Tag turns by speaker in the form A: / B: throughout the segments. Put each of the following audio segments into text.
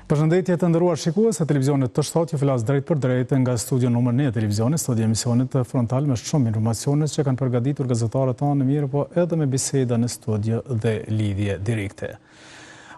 A: Përshëndetje të nderuar shikues e televizionit të shtatë, ju flas drejt për drejt nga studio numër 1 e televizionit, studio emisionit frontal me shumë informacione që kanë përgatitur gazetarët tanë mirë, po edhe me biseda në studio dhe lidhje direkte.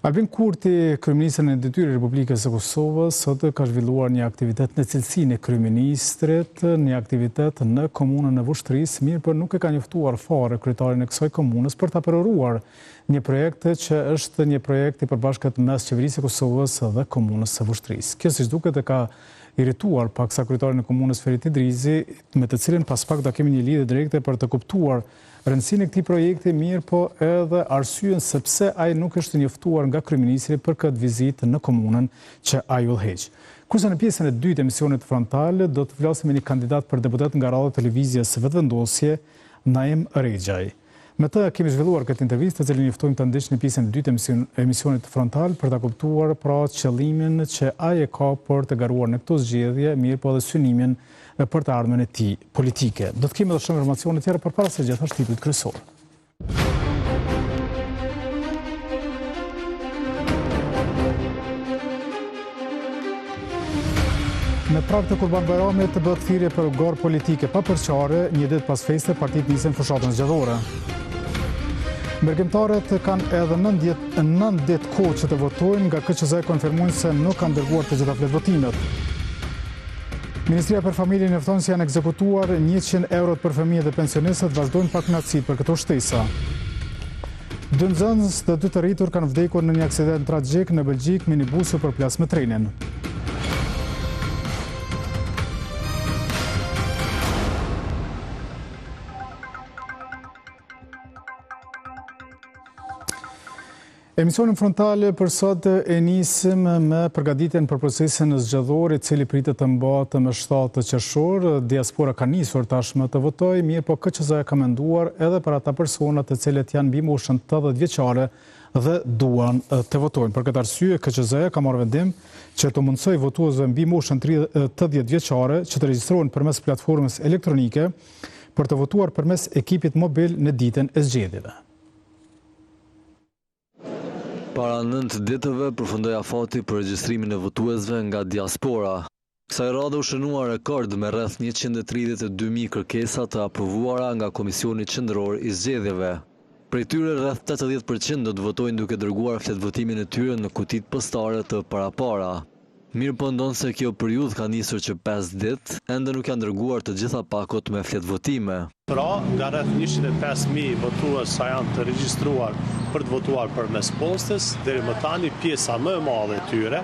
A: Albin Kurti, kryeministri i detyrës Republikës së Kosovës, sot ka zhvilluar një aktivitet në cilësinë e kryeministrit, një aktivitet në komunën e Vushtrisë, mirë por nuk e ka njoftuar fare kryetarin e kësaj komunës për ta përëruar një projekt që është një projekt i përbashkët mes qeverisë së Kosovës dhe komunës së Vushtrisë. Kjo siç duket e ka irrituar paksa kryetarin e komunës Ferit Idrizi, me të cilin pas pak do kemi një lidhje direkte për të kuptuar rëndësinë e këtij projekti, mirë po edhe arsyen sepse ai nuk është njoftuar nga kryeministri për këtë vizitë në komunën që ai udhëheq. Kurse në pjesën e dytë të emisionit frontal do të flasim me një kandidat për deputet nga radha televizjes së vetëvendosje, Naim Rexhaj. Me të kemi zhvilluar këtë intervistë, të cilin njoftojmë të ndiqni në pjesën e dytë të emisionit frontal për ta kuptuar pra qëllimin që ai e ka për të garuar në këtë zgjedhje, mirë po edhe synimin për të ardhmen e tij politike. Do të kemi edhe shumë informacione tjera përpara se gjithashtu titullit kryesor. Në prag të Kurban Bayramit bëhet thirrje për garë politike pa përqare, një ditë pas feste partitë nisën fushatën zgjedhore. Mërgjimtarët kanë edhe 9 ditë kohë që të votojnë, nga KQZ konfirmojnë se nuk kanë dërguar të gjitha fletvotimet. Ministria për Familjen njofton se janë ekzekutuar 100 eurot për fëmijët dhe pensionistët, vazhdojnë pa kënaqësi për këto shtesa. 2 nxënës dhe 2 të rritur kanë vdekur në një aksident tragjik në Belgjik, minibusi përplas me trenin. Emisionin frontal për sot e nisim me përgatitjen për procesin zgjedhor, i cili pritet të mbahet më 7 qershor. Diaspora ka nisur tashmë të votojë, mirë po KQZ ka menduar edhe për ata persona të cilët janë mbi moshën 80 vjeçare dhe duan të votojnë. Për këtë arsye, KQZ ka marrë vendim që të mundsojë votuesve mbi moshën 80 vjeçare që të regjistrohen përmes platformës elektronike për të votuar përmes ekipit mobil në ditën e zgjedhjeve.
B: Para 9 ditëve përfundoi afati për regjistrimin e votuesve nga diaspora. Kësaj radhe u shënua rekord me rreth 132.000 kërkesa të aprovuara nga Komisioni Qendror i Zgjedhjeve. Prej tyre rreth 80% do të votojnë duke dërguar fletvotimin e tyre në kutitë postare të parapara. Mirë po ndonë se kjo periudhë ka nisur që 5 ditë, ende nuk janë dërguar të gjitha pakot me fletvotime.
C: Pra, nga rreth 105.000 votues sa janë të regjistruar për të votuar përmes postës, deri më tani pjesa më e madhe e tyre,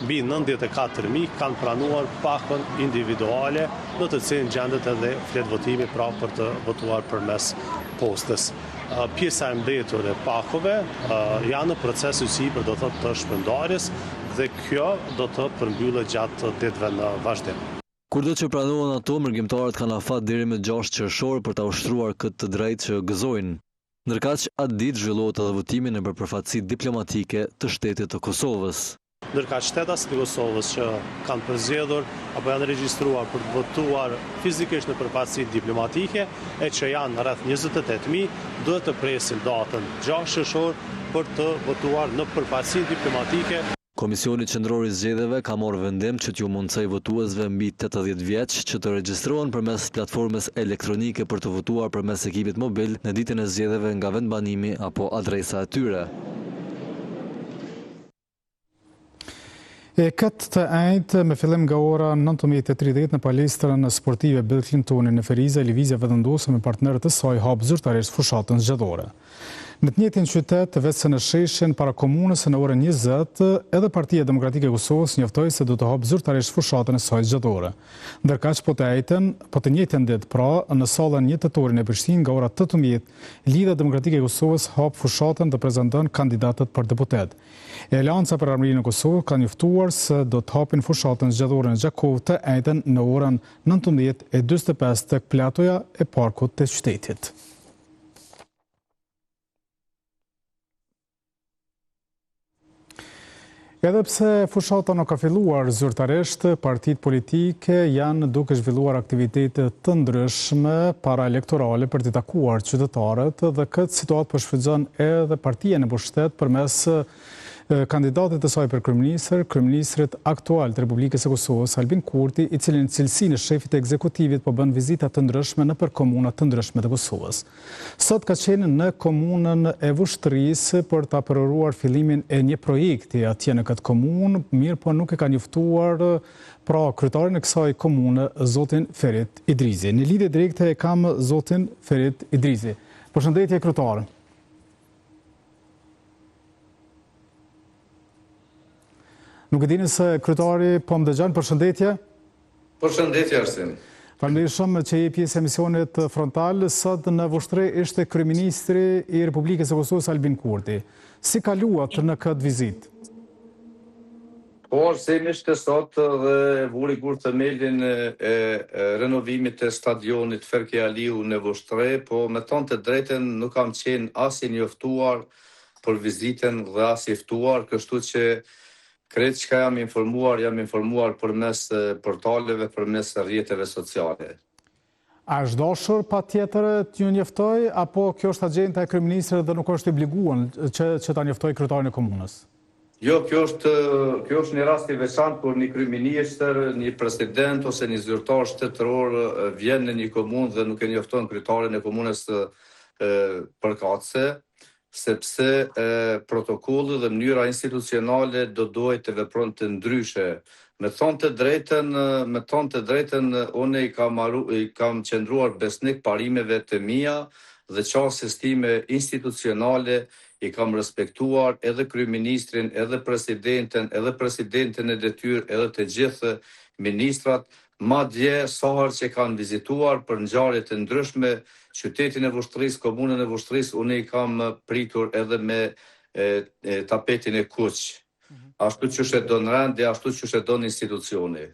C: mbi 94.000 kanë pranuar pakon individuale, në të cilin gjendet edhe fletvotimi pra për të votuar përmes postës. Pjesa e mbetur e pakove janë në proces sipër do të thotë të shpërndarjes dhe kjo do të përmbyllet gjatë ditëve në vazhdim.
B: Kurdo që pranuan ato, mërgjimtarët kanë afat deri më 6 qershor për ta ushtruar këtë të drejtë që gëzojnë. Ndërkaq atë ditë zhvillohet edhe votimi në përfaqësi diplomatike të shtetit të Kosovës.
C: Ndërka shtetasit e Kosovës që kanë përzgjedhur apo janë regjistruar për të votuar fizikisht në përfaqësi diplomatike, e që janë rreth 28.000, duhet të presin datën 6 qershor për të votuar në përfaqësi diplomatike.
B: Komisioni Qendror i Zgjedhjeve ka marrë vendim që t'ju mundsoj votuesve mbi 80 vjeç që të regjistrohen përmes platformës elektronike për të votuar përmes ekipit mobil në ditën e zgjedhjeve nga vendbanimi apo adresa e tyre.
A: E këtë të ejtë me fillim nga ora 19:30 në palestrën sportive Bill Clintoni në Feriza, lëvizja vetëvendosur me partnerët e saj hap zyrtarisht fushatën zgjedhore. Në të njëjtin qytet, vetëse në sheshin para komunës në orën 20, edhe Partia Demokratike e Kosovës njoftoi se do të hapë zyrtarisht fushatën e saj zgjedhore. Ndërkaq po të njëjtën ditë pra, në sallën 1 Tetorin e Prishtinë nga ora 18, Lidhja Demokratike e Kosovës hap fushatën të prezanton kandidatët për deputet. Alianca për Armërinë e Kosovës ka njoftuar se do të hapin fushatën zgjedhore në Gjakov të njëjtën në orën 19:45 tek platoja e parkut të qytetit. Edhe pse fushata nuk ka filluar zyrtarisht, partitë politike janë duke zhvilluar aktivitete të ndryshme paraelektorale për të takuar qytetarët dhe këtë situatë po shfrytëzon edhe partia në pushtet përmes kandidatit të saj për kryeministrit aktual të Republikës së Kosovës, Albin Kurti, i cili në cilësinë e shefit të ekzekutivit po bën vizita të ndryshme nëpër komuna të ndryshme të Kosovës. Sot ka qenë në komunën e Vushtrisë për ta përëruar fillimin e një projekti atje në këtë komunë, mirë po nuk e ka njoftuar pra kryetarin e kësaj komune, zotin Ferit Idrizi. Në lidhje direkte e kam zotin Ferit Idrizi. Përshëndetje kryetarë. Nuk e dini se kryetari po më dëgjon, përshëndetje.
D: Përshëndetje Arsim.
A: Faleminderit shumë që je pjesë e emisionit frontal. Sot në Vushtri ishte kryeministri i Republikës së Kosovës Albin Kurti. Si kaluat në këtë vizitë?
D: Po, Arsim ishte sot dhe vuri kur themelin e renovimit të stadionit Ferki Aliu në Vushtri, po me tonë të drejten nuk kam qenë as i njoftuar për vizitën dhe as i ftuar, kështu që kretë që jam informuar përmes portaleve, përmes rrjeteve sociale.
A: A është dashur pa tjetër t'ju njoftoj, apo kjo është agjenda e kryeministrit dhe nuk është obliguar që ta njoftoj kryetarin e komunës?
D: Jo, kjo është një rast i veçantë kur një kryeministër, një president ose një zyrtar shtetëror vjen në një komunë dhe nuk e njofton kryetarin e komunës përkatëse, sepse protokolli dhe mënyra institucionale do duhet të vepron të ndryshe. Me thonë të drejten, unë i kam qendruar besnik parimeve të mia dhe qasjes time institucionale i kam respektuar edhe kryeministrin, edhe presidenten e detyrë, edhe të gjithë ministrat, madje sa herë që kanë vizituar për ngjarje të ndryshme qytetin e Vushtrisë, komunën e Vushtrisë, unë i kam pritur edhe me tapetin e kuq. Ashtu që shedon rendi, ashtu që shedon institucioni.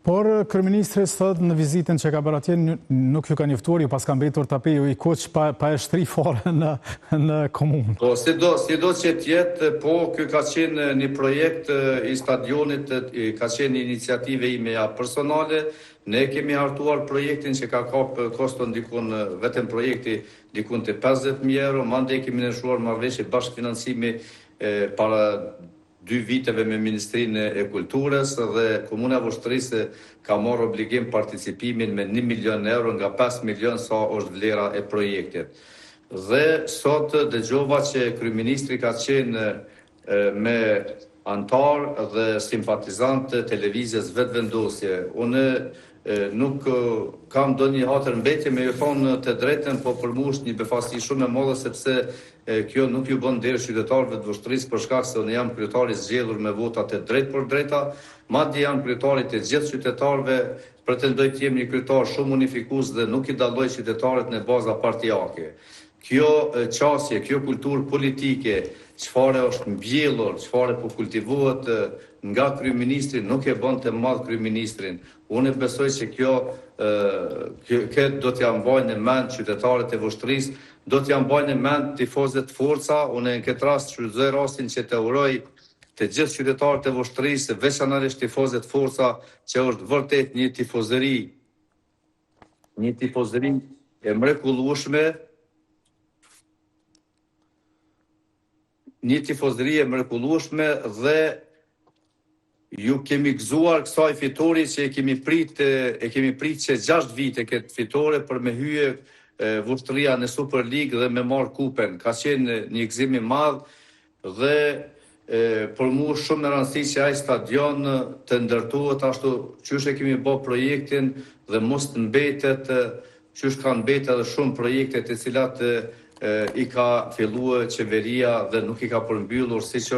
A: Por kryeministri sot në vizitën që ka bërë atje nuk ju ka njoftuar, ju pas ka mbetur tapeju i kuq pa e shtri fare në komunë.
D: Po, si do që tjetë, po, kjo ka qenë një projekt i stadionit, ka qenë një iniciative ime personale. Ne kemi hartuar projektin që ka kapë koston dikun, vetëm projekti dikun të 50.000 euro, mande kemi nënshuar marrëveshje bashkëfinancimi para 2 viteve me Ministrinë e Kulturës dhe Komuna e Vushtrisë ka marrë obligim participimin me 1 milion euro nga 5 milion sa është vlera e projektit. Dhe sot dëgjova që kryeministri ka qenë me antar dhe simpatizant të televizjes vetëvendosje. Unë nuk kam do një hatër mbetje me ju thonë të drejten, po për mu është një befasi shumë e madhe sepse kjo nuk ju bën derë qytetarëve të Vushtrisë për shkak se unë jam kryetari zgjedhur me vota të drejtë për drejta, madje jam kryetari të gjithë qytetarëve, pretendoj të jem një kryetar shumë unifikues dhe nuk i dalloj qytetarët në baza partijake. Kjo qasje, kjo kulturë politike, çfarë është mbjellur, çfarë po kultivohet nga kryeministri, nuk e bën të madh kryeministrin. Unë besoj që kjo do t'ja mbajnë në mend qytetarët e Vushtrisë, do t'ja mbajnë në mend tifozët forca. Unë në këtë rast shfrytëzoj rastin që të uroj të gjithë qytetarët e Vushtrisë, veçanërisht tifozët forca, që është vërtet një tifozëri e mrekullueshme, dhe ju kemi gëzuar kësaj fitore që e kemi prit që 6 vite këtë fitore për me hyje Vushtria në Super League dhe me marrë kupen. Ka qenë një gëzim i madh dhe për mu shumë në rëndësi që ai stadion të ndërtohet ashtu qysh e kemi bë projektin dhe mos të mbetet qysh kanë mbetë edhe shumë projekte të cilat i ka filluar qeveria dhe nuk i ka përmbyllur, siç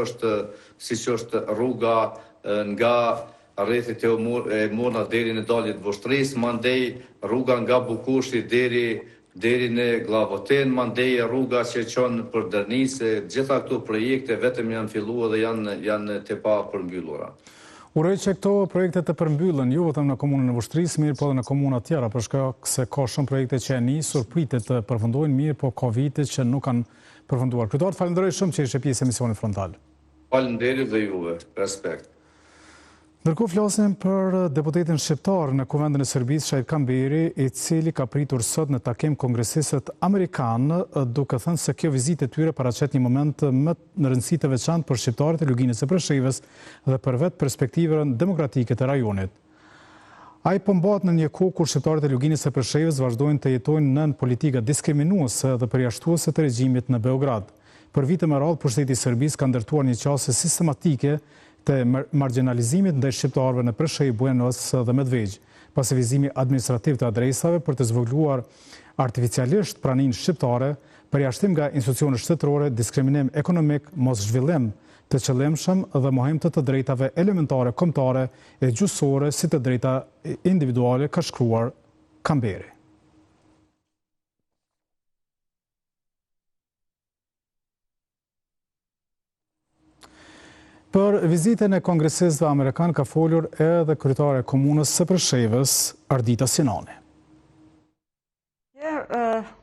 D: është rruga nga rrethit e Mona deri në daljet Vushtrisë, mandej rruga nga Bukushi deri në Glavoten, mandej rruga që çon për Dërnisë. Gjitha këto projekte vetëm janë filluar dhe janë të pa përmbyllura.
A: Uroj që këto projekte të përmbyllen jo vetëm në komunën e Vushtrisë, mirë po edhe në komuna tjera, për shkak se ka shumë projekte që janë nisur, pritet të përfundojnë, mirë po ka vite që nuk kanë përfunduar. Kryetar, falenderoj shumë që ishe pjesë e emisionit frontal.
D: Faleminderit dhe juve, respekt.
A: Ndërkohë flasim për deputetin shqiptar në Kuvendin e Serbisë, Shahid Kamberi, i cili ka pritur sot në takim kongresistët amerikanë, duke thënë se kjo vizitë e tyre paraqet një moment më në rëndësi të veçantë për shqiptarët e Luginës së Preshevës dhe për vetë perspektivën demokratike të rajonit. Ai po mbahet në një kohë kur shqiptarët e Luginës së Preshevës vazhdojnë të jetojnë nën politika diskriminuese dhe përjashtuese të regjimit në Beograd. Për vite me radhë, pushteti i Serbisë ka ndërtuar një qasje sistematike të marginalizimit ndaj shqiptarëve në Preshevë, Buenos dhe Medvegjë, pasi vizimi administrativ të adresave për të zvogëluar artificialisht praninë shqiptare, përjashtim nga institucionet shtetërore, diskriminim ekonomik, mos zhvillim të qëllimshëm dhe mohim të drejtave elementare kombëtare e gjysore si të drejta individuale, ka shkruar Kamberi. Për vizitën e kongresistëve amerikan ka folur edhe kryetare e komunës së Preshevës, Ardita Sinani.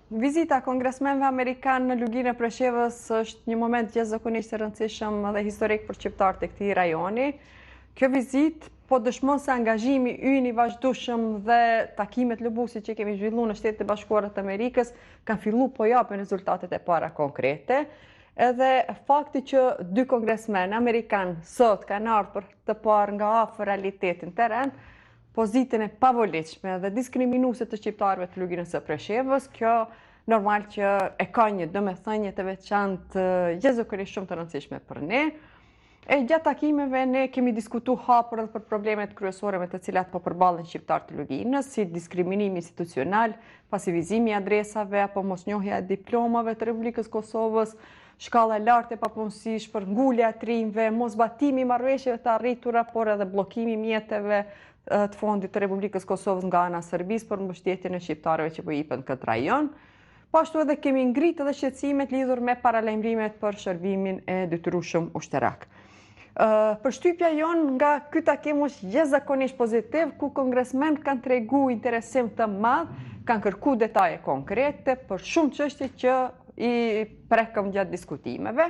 E: Vizita kongresmenve amerikan në Luginë e Preshevës është një moment jashtëzakonisht i rëndësishëm dhe historik për shqiptarët e këtij rajoni. Kjo vizitë po dëshmon se angazhimi ynë i vazhdueshëm dhe takimet lëbuesi që kemi zhvilluar në Shtetet e Bashkuara të Amerikës kanë filluar po japin rezultatet e para konkrete. Edhe fakti që dy kongresmen amerikan sot kanë ardhur për të parë nga afër realitetin terren, pozitën e pavolitshme dhe diskriminuese të shqiptarëve të Luginës së Preshevës, kjo normal që e ka një domethënie të veçantë jashtëzakonisht shumë të rëndësishme për ne. E gjatë takimeve ne kemi diskutuar hapur edhe për problemet kryesore me të cilat po përballen shqiptarët të Luginës, si diskriminimi institucional, pasivizimi i adresave apo mosnjohja e diplomave të Republikës Kosovës, shkalla e lartë e papunësisë, për ngulja e trimëve, mosbatimi i marrëveshjeve të arritura, por edhe bllokimi i mjeteve të fondit të Republikës Kosovës nga ana e Serbisë për mbështetjen e shqiptarëve që po jepen këtë rajon. Po ashtu edhe kemi ngritur edhe shqetësimet lidhur me paralajmërimet për shërbimin e detyrueshëm ushtarak. Përshtypja jonë nga ky takim është jashtëzakonisht pozitiv, ku kongresmenët kanë treguar interesim të madh, kanë kërkuar detaje konkrete për shumë çështje që i prekëm gjatë diskutimeve.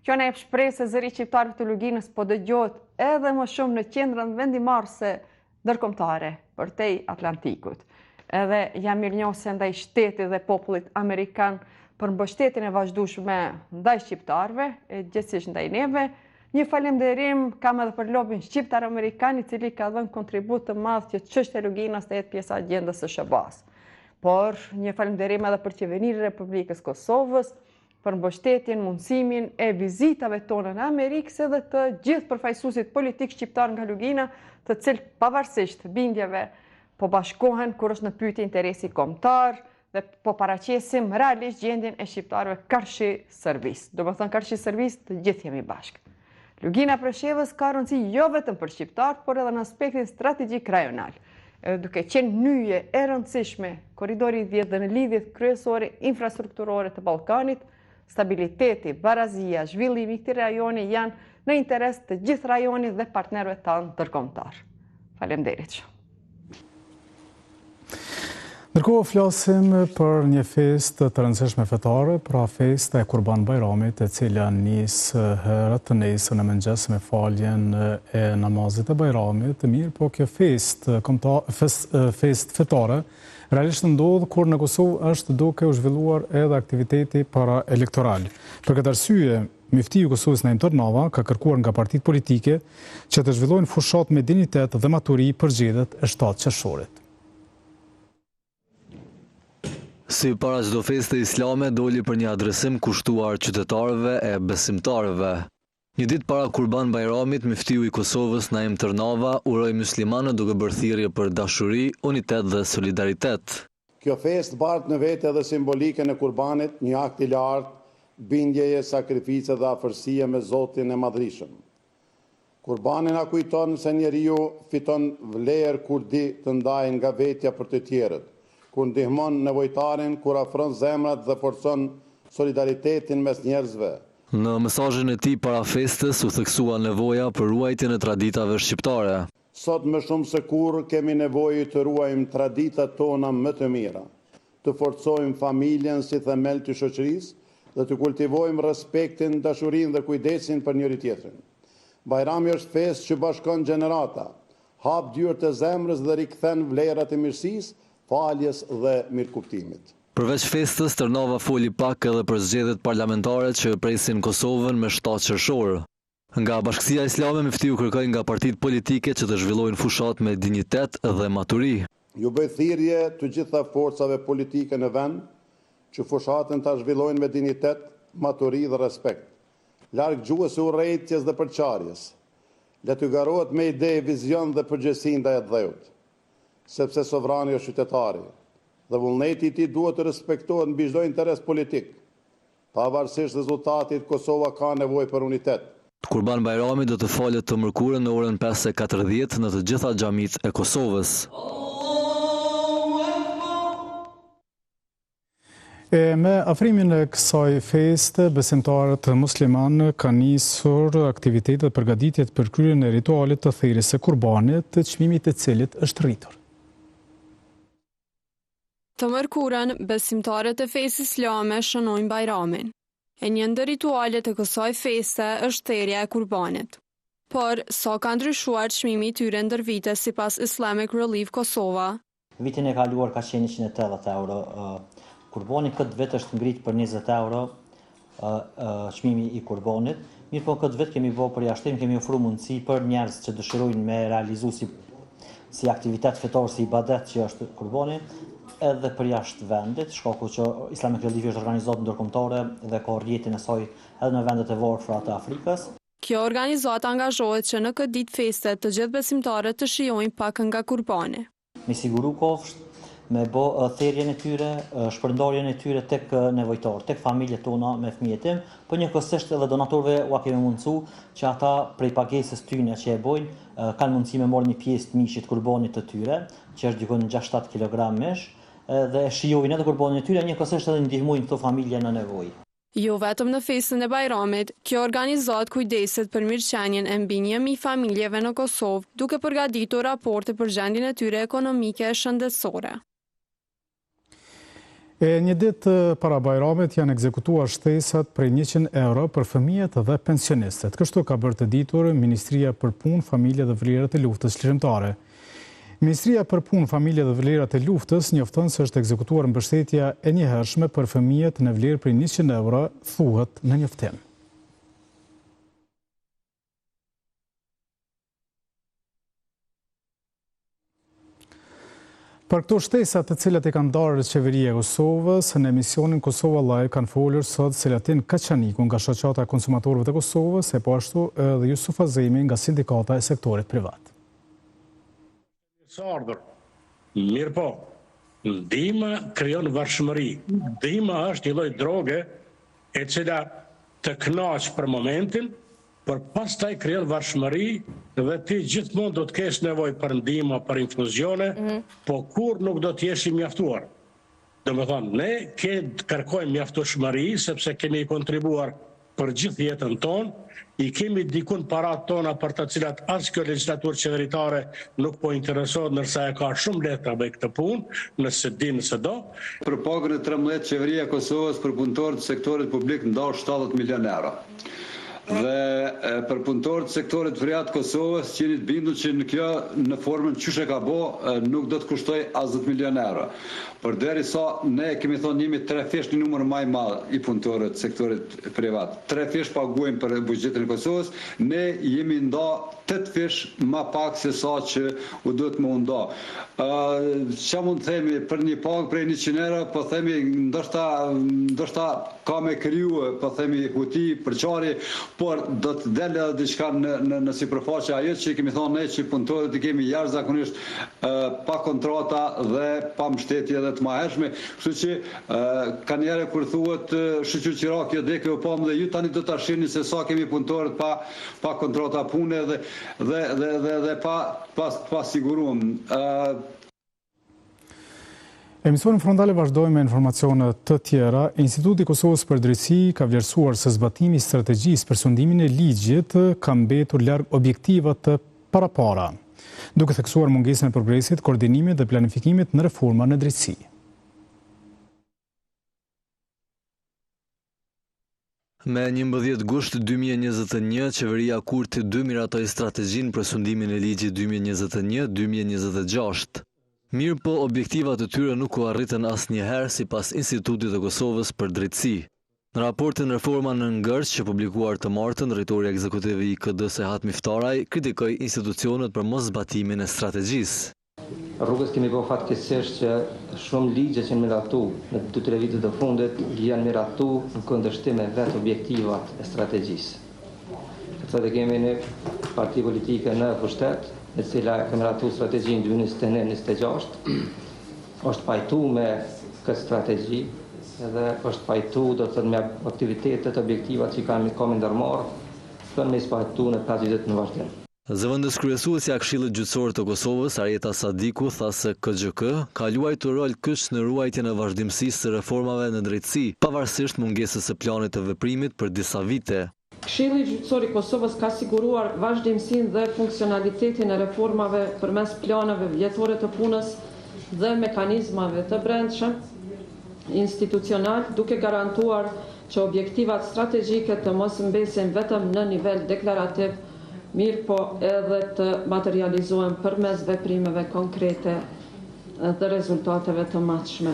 E: Kjo na jep shpresë se zëri shqiptarëve të Luginës po dëgjohet edhe më shumë në qendrën vendimarrëse ndërkombëtare përtej Atlantikut. Edhe jam mirënjohëse ndaj shtetit dhe popullit amerikan për mbështetjen e vazhdueshme ndaj shqiptarëve, e gjithsesi ndaj neve. Një falënderim kam edhe për lobin shqiptar-amerikan, i cili ka dhënë kontribut të madh që çështja e Luginës të jetë pjesë e agjendës së SHBA-s. Por një falënderim edhe për qeverinë e Republikës Kosovës, për mbështetjen, mundësimin e vizitave tona në Amerikë, se dhe të gjithë përfaqësuesit politik shqiptar nga Lugina, të cilët pavarësisht bindjeve po bashkohen kur është në pyetje interesi kombëtar dhe po paraqesim realisht gjendjen e shqiptarëve karshi Serbisë. Domethënë karshi Serbisë të gjithë jemi bashkë. Lugina e Preshevës ka rëndësi jo vetëm për shqiptarët, por edhe në aspektin strategjik rajonal. Duke qenë nyje e rëndësishme korridori 10 dhe në lidhjet kryesore infrastrukturore të Ballkanit, stabiliteti, barazia, zhvillimi i këtij rajoni janë në interes të gjithë rajonit dhe partnerëve tanë ndërkombëtar. Faleminderit.
A: Ndërkohë flasim për një festë të rëndësishme fetare, pra festa e Kurban Bajramit, e cila nis herët të nesër në mëngjes me faljen e namazit e Bajramit. Mirë, po kjo festë fetare realisht ndodh kur në Kosovë është duke u zhvilluar edhe aktiviteti paraelektoral. Për këtë arsye, Miftiu i Kosovës Naim Tërnava ka kërkuar nga partitë politike që të zhvillojnë fushat me dinitet dhe maturi për zgjedhjet e 7 qershorit.
B: Si para çdo feste islame doli për një adresim kushtuar qytetarëve e besimtarëve. Një ditë para Kurban Bajramit, Miftiu i Kosovës Naim Tërnava uroi muslimanët duke bërë thirrje për dashuri, unitet dhe solidaritet.
F: Kjo festë bart në vete edhe simbolikën e Kurbanit, një akt i lartë, bindjeje, sakrifice dhe afërsie me Zotin e Madhrishëm. Kurbani na kujton se njeriu fiton vlerë kur di të ndajë nga vetja për të tjerët, kur ndihmon nevojtarin, kur afron zemrat dhe forcon solidaritetin mes njerëzve.
B: Në mesazhin e tij para festës u theksua nevoja për ruajtjen e traditave shqiptare.
F: Sot më shumë se kurrë kemi nevojë të ruajmë traditat tona më të mira, të forcojmë familjen si themel të shoqërisë dhe të kultivojmë respektin, dashurinë dhe kujdesin për njëri tjetrin. Bajrami është festë që bashkon gjenerata, hap dyert e zemrës dhe rikthen vlerat e mirësisë, faljes dhe mirëkuptimit.
B: Përveç festës, Tërnava foli pak edhe për zgjedhjet parlamentare që presin Kosovën me 7 qershor. Nga Bashkësia Islame Meftiu kërkoi nga partitë politike që të zhvillojnë fushat me dinjitet dhe maturi.
F: Ju bëj thirrje të gjitha forcave politike në vend që fushatën ta zhvillojnë me dinjitet, maturi dhe respekt. Larg gjuhës së urrëties dhe përçarjes. Le të garohet me ide, vizion dhe përgjegjësi ndaj dheut, sepse sovrani është qytetari dhe vullneti i tij duhet të respektohet mbi çdo interes politik. Pavarësisht rezultatit, Kosova ka nevojë për unitet.
B: Kurban Bajrami do të falet të mërkurën në orën 5:40 në të gjitha xhamitë e Kosovës.
A: Me afrimin e kësaj feste, besimtarët musliman kanë nisur aktivitetet dhe përgatitjet për kryerjen e ritualit të thirrjes së kurbanit, çmimit të cilit është rritur.
G: Të mërkurën, besimtarët e fesë islame shënojnë Bajramin. E një ndër ritualet e kësaj feste është thirrja e kurbanit. Por, sa ka ndryshuar çmimi i tyre ndër vite sipas Islamic Relief Kosova?
H: Vitin e kaluar ka qenë 180 euro. Kurbani këtë vit është ngrit për 20 euro çmimi i kurbanit. Mirë po këtë vit kemi bërë përjashtim, kemi ofruar mundësi për njerëz që dëshirojnë me realizu si aktivitet fetor, si ibadet që është kurbani, edhe për jashtë vendit, shkaku që Islamic Relief është organizatë ndërkombëtare dhe ka rrjetin e saj edhe në vendet e varfëra të Afrikës.
G: Kjo organizatë angazhohet që në këtë ditë feste të gjithë besimtarët të shijojnë pak nga kurbani.
H: Me siguru kofsht, me bë thirrjen e tyre, shpërndarjen e tyre tek nevojtarë, tek familjet tona me fëmijët tim, por njëkohësisht edhe donatorëve ua kemi mundësu që ata prej pagesës tyne që e bojnë kanë mundësi me marrë një pjesë të mishit kurbanit të tyre, që është dikon 6-7 kg mish, dhe shijojnë edhe kurbanin e tyre, njëkohësisht edhe ndihmojnë këto familje në nevojë.
G: Jo vetëm në festën e Bajramit, kjo organizatë kujdeset për mirëqenien e mbi 1000 familjeve në Kosovë, duke përgatitur raporte për gjendjen e tyre ekonomike e shëndetësore.
A: Një ditë para Bajramit janë ekzekutuar shtesat prej 100 euro për fëmijët dhe pensionistët. Kështu ka bërë të ditur Ministria për Punë, Familje dhe Vlerat e Luftës Lirëmtare. Ministria për Punë, Familje dhe Vlerat e Luftës njofton se është ekzekutuar mbështetja e njëhershme për fëmijët në vlerë prej 100 euro, thuhet në njoftim. Për këto shtesat të cilat e kanë darë qeveria e Kosovës, në emisionin Kosova Live kanë folur sot Selatin Kaçaniku nga shoqata e konsumatorëve të Kosovës, e po ashtu edhe Jusuf Azemi nga sindikata e sektorit privat.
I: Mirë po, ndihma krijon varfëri. Ndihma është një lloj droge e cila të kënaq për momentin, por pastaj krijon varfëri dhe ti gjithmonë do të kesh nevojë për ndihmë, për infuzione, po kur nuk do të jesh i mjaftuar. Domethënë, ne kërkojmë mjaftueshmëri sepse kemi kontribuar për gjithë jetën tonë, i kemi dikun parat tona për të cilat as kjo legjislaturë qeveritare nuk po interesohet, ndërsa e ka shumë lehtë ta bëjë këtë punë, nëse di nëse do.
J: Për pagën e 13 qeveria e Kosovës për punëtorët e sektorit publik ndau 70 milion euro. Dhe për punëtorët e sektorit privat Kosovës jeni të bindur që në kjo në formën çysh e ka bë nuk do të kushtoj as 10 milion euro. Por derisa ne kemi thonë jemi 3 fish në numër më i madh i punëtorëve të sektorit privat. 3 fish paguajmë për buxhetin e Kosovës, ne jemi nda 8 fish më pak se sa që u duhet më nda. Ç'a mund të themi për një pagë prej 100 euro, po themi ndoshta ka me kriju, po themi huti përçari, por do të dalë edhe diçka në sipërfaqe ajo që kemi thonë ne që punëtorët i kemi jashtëzakonisht pa kontrata dhe pa mbështetje edhe të mëhershme, kështu që kanjere kur thuhet shoqëri Qiraki dekë u pam dhe ju tani do ta shihni se sa kemi punëtorët pa kontrata pune dhe pa sigurum.
A: Emisionin frontale vazhdojmë me informacione të tjera. Instituti Kosovës për Drejtësi ka vlerësuar se zbatimi i strategjisë për sundimin e ligjit ka mbetur larg objektivat të parapara, duke theksuar mungesën e progresit, koordinimit dhe planifikimit në reforma në drejtësi.
B: Me 11 gusht 2021, qeveria Kurti 2 miratoi strategjinë për sundimin e ligjit 2021-2026. Mirë po objektivat e tyre nuk u arritën asnjëherë sipas Institutit të Kosovës për Drejtësi. Në raportin Reforma në ngërç që publikuar të martën, drejtori ekzekutiv i IKD Sehat Miftaraj kritikoi institucionet për moszbatimin e strategjisë.
K: Rrugës kemi bërë fatkeqësisht që shumë ligje që miratu në 2-3 vitet të fundit janë miratu në kundërshtim me vetë objektivat e strategjisë. Këtë kemi një parti politike në pushtet, e cila ka miratu strategjinë 2021-2026, është pajtu me këtë strategji edhe është pajtu do të thënë me aktivitetet, objektivat që kemi ndërmarrë, për me spajtu në 5 vitet në vazhdim.
B: Zëvendës kryesuesja e Këshillit Gjyqësor të Kosovës, Arjeta Sadiku, tha se KGK ka luajtur rol kyç në ruajtjen e vazhdimësisë së reformave në drejtësi, pavarësisht mungesës së planit të veprimit për disa vite.
L: Këshilli Gjyqësor i Kosovës ka siguruar vazhdimsinë dhe funksionalitetin e reformave përmes planeve vjetore të punës dhe mekanizmave të brendshëm institucional, duke garantuar që objektivat strategjike të mos mbesin vetëm në nivel deklarativ, mirë po edhe të materializohen përmes veprimeve konkrete dhe rezultateve të matshme.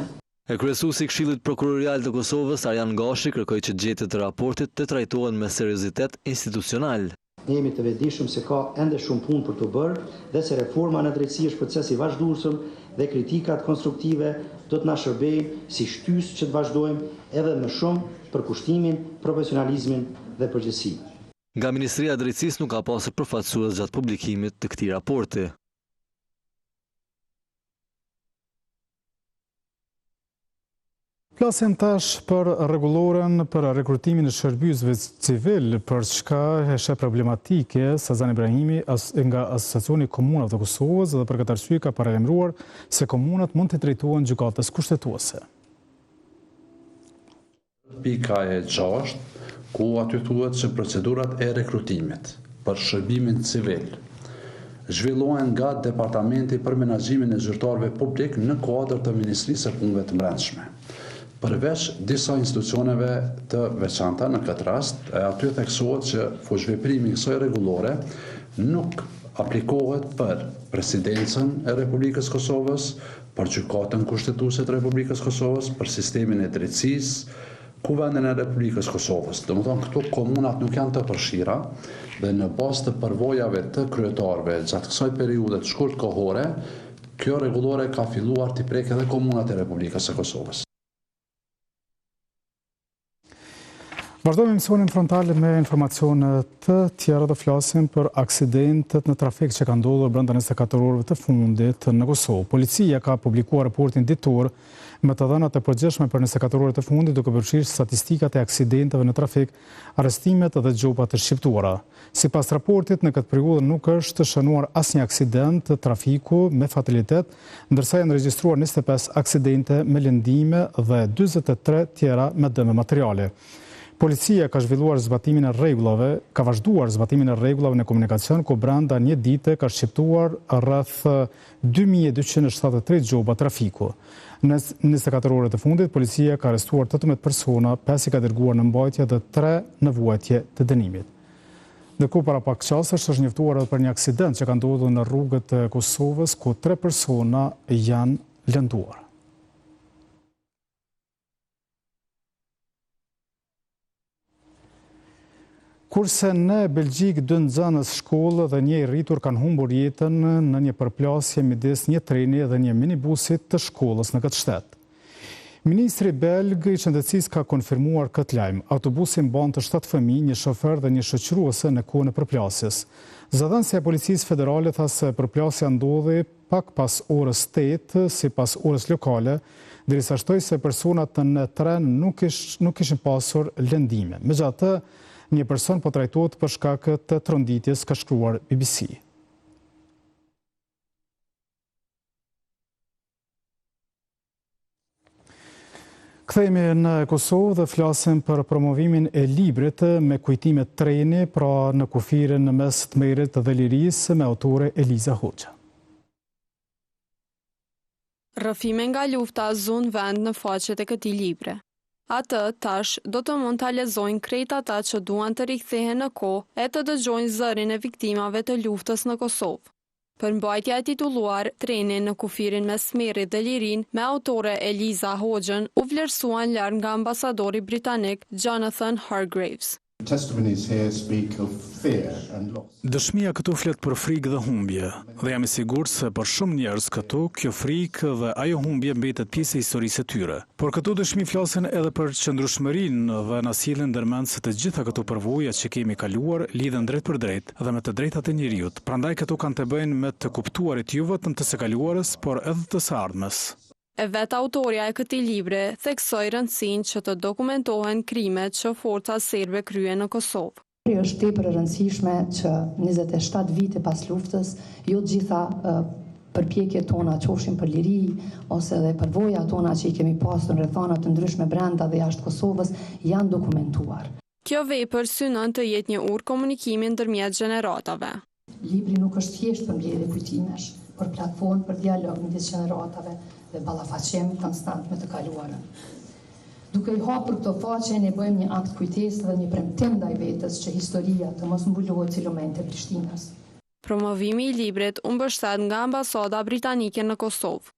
B: E kryesuesi i Këshillit Prokurorial të Kosovës, Arjan Gashi, kërkoi që gjetjet e raportit të trajtohen me seriozitet institucional.
M: Ne jemi të vetëdijshëm se ka ende shumë punë për të bërë dhe se reforma në drejtësi është proces i vazhdueshëm dhe kritikat konstruktive do të na shërbejnë si shtysë që të vazhdojmë edhe më shumë për kushtimin, profesionalizmin dhe përgjegjësinë.
B: Nga Ministria e Drejtësisë nuk ka pasur përfaqësues gjatë publikimit të këtij raporti.
A: Flasim tash për rregulloren për rekrutimin e shërbësve civil, për çka është problematike. Sazan Ibrahimi nga Asociacioni i Komunave të Kosovës dhe për këtë arsye ka paralajmëruar se komunat mund të drejtohen gjykatës kushtetuese.
N: Pika e 6, ku aty thuhet se procedurat e rekrutimit për shërbimin civil zhvillohen nga Departamenti për Menaxhimin e Zyrtarëve Publik në kuadër të Ministrisë së Punëve të Brendshme. Përveç disa institucioneve të veçanta në këtë rast, aty theksohet që fushveprimi i kësaj rregullore nuk aplikohet për Presidencën e Republikës Kosovës, për Gjykatën Kushtetuese të Republikës Kosovës, për sistemin e drejtësisë, Kuvendin e Republikës Kosovës. Domethënë këto komunat nuk janë të përfshira dhe në bazë të përvojave të kryetarëve gjatë kësaj periudhe të shkurt kohore, kjo rregullore ka filluar të prekë edhe komunat e Republikës së Kosovës.
A: Vazhdojmë emisionin frontal me informacione të tjera, të flasim për aksidentet në trafik që ka ndodhur brenda 24 orëve të fundit në Kosovë. Policia ka publikuar raportin ditor me të dhënat e përgjithshme për 24 orët e fundit, duke përfshirë statistikat e aksidenteve në trafik, arrestimet dhe gjopat të shqiptuara. Sipas raportit, në këtë periudhë nuk është shënuar asnjë aksident të trafiku me fatalitet, ndërsa janë regjistruar 25 aksidente me lëndime dhe 43 tjera me dëme materiale. Policia ka vazhduar zbatimin e rregullave në komunikacion, ku brenda një dite ka shqiptuar rreth 2273 gjoba trafiku. Në 24 orët e fundit, policia ka arrestuar 18 persona, 5 i ka dërguar në mbajtje dhe 3 në vuajtje të dënimit. Ndërkohë para pak çastesh është njoftuar edhe për një aksident që ka ndodhur në rrugët e Kosovës, ku 3 persona janë lënduar. Kurse në Belgjik 2 nxënës shkollë dhe 1 i rritur kanë humbur jetën në një përplasje midis një treni dhe një minibusit të shkollës në këtë shtet. Ministri belg i shëndetësisë ka konfirmuar këtë lajm. Autobusi mbante 7 fëmijë, një shofer dhe një shoqëruese në kohën e përplasjes. Zëdhënësia e Policisë Federale tha se përplasja ndodhi pak pas orës 8, sipas orës lokale, derisa shtoi se personat në tren nuk kishin pasur lëndime. Megjithatë, një person po trajtohet për shkak të tronditjes, ka shkruar BBC. Kthehemi në Kosovë dhe flasim për promovimin e librit me kujtime treni, pra në kufirin në mes Tmerit dhe Lirisë, me autore Eliza Hoxha.
G: Rrëfime nga lufta zon vend në faqet e këtij libri. Atë tash do të mund ta lexojnë krejt ata që duan të rikthehen në kohë e të dëgjojnë zërin e viktimave të luftës në Kosovë. Përmbajtja e titulluar Treni në kufirin me Smerit dhe Lirin me autore Eliza Hoxhën u vlerësuan larg nga ambasadori britanik Jonathan Hargreaves.
A: Dëshmia këtu flet për frikë dhe humbje, dhe jam i sigurt se për shumë njerëz këtu kjo frikë dhe ajo humbje mbetet pjesë e historisë së tyre. Por këtu dëshmi flasin edhe për qëndrueshmërinë dhe na sillen ndërmend se të gjitha këto përvoja që kemi kaluar lidhen drejt për drejt dhe me të drejtat e njerëzit. Prandaj këtu kanë të bëjnë me të kuptuarit jo vetëm të së kaluarës, por edhe të së ardhmes.
G: E vetë autoria e këtij libri theksoi rëndësinë që të dokumentohen krimet që forca serbe kryen në Kosovë.
O: Është tepër e rëndësishme që 27 vite pas luftës, jo gjitha përpjekjet tona, qofshin për liri ose edhe përvoja tona që i kemi pasur në rrethana të ndryshme brenda dhe jashtë Kosovës, janë dokumentuar.
G: Kjo vepër synon të jetë një urë komunikimi ndërmjet gjeneratave.
O: Libri nuk është thjesht përmbledhje kujtimesh, por platformë për dialog midis gjeneratave dhe ballafaqim konstant me të kaluarën. Duke i hapur këto faqe, ne bëjmë një akt kujtesë dhe një premtim ndaj vetes që historia të mos mbulohet si lumente e Prishtinës.
G: Promovimi i librit u mbështet nga ambasada britanike në Kosovë.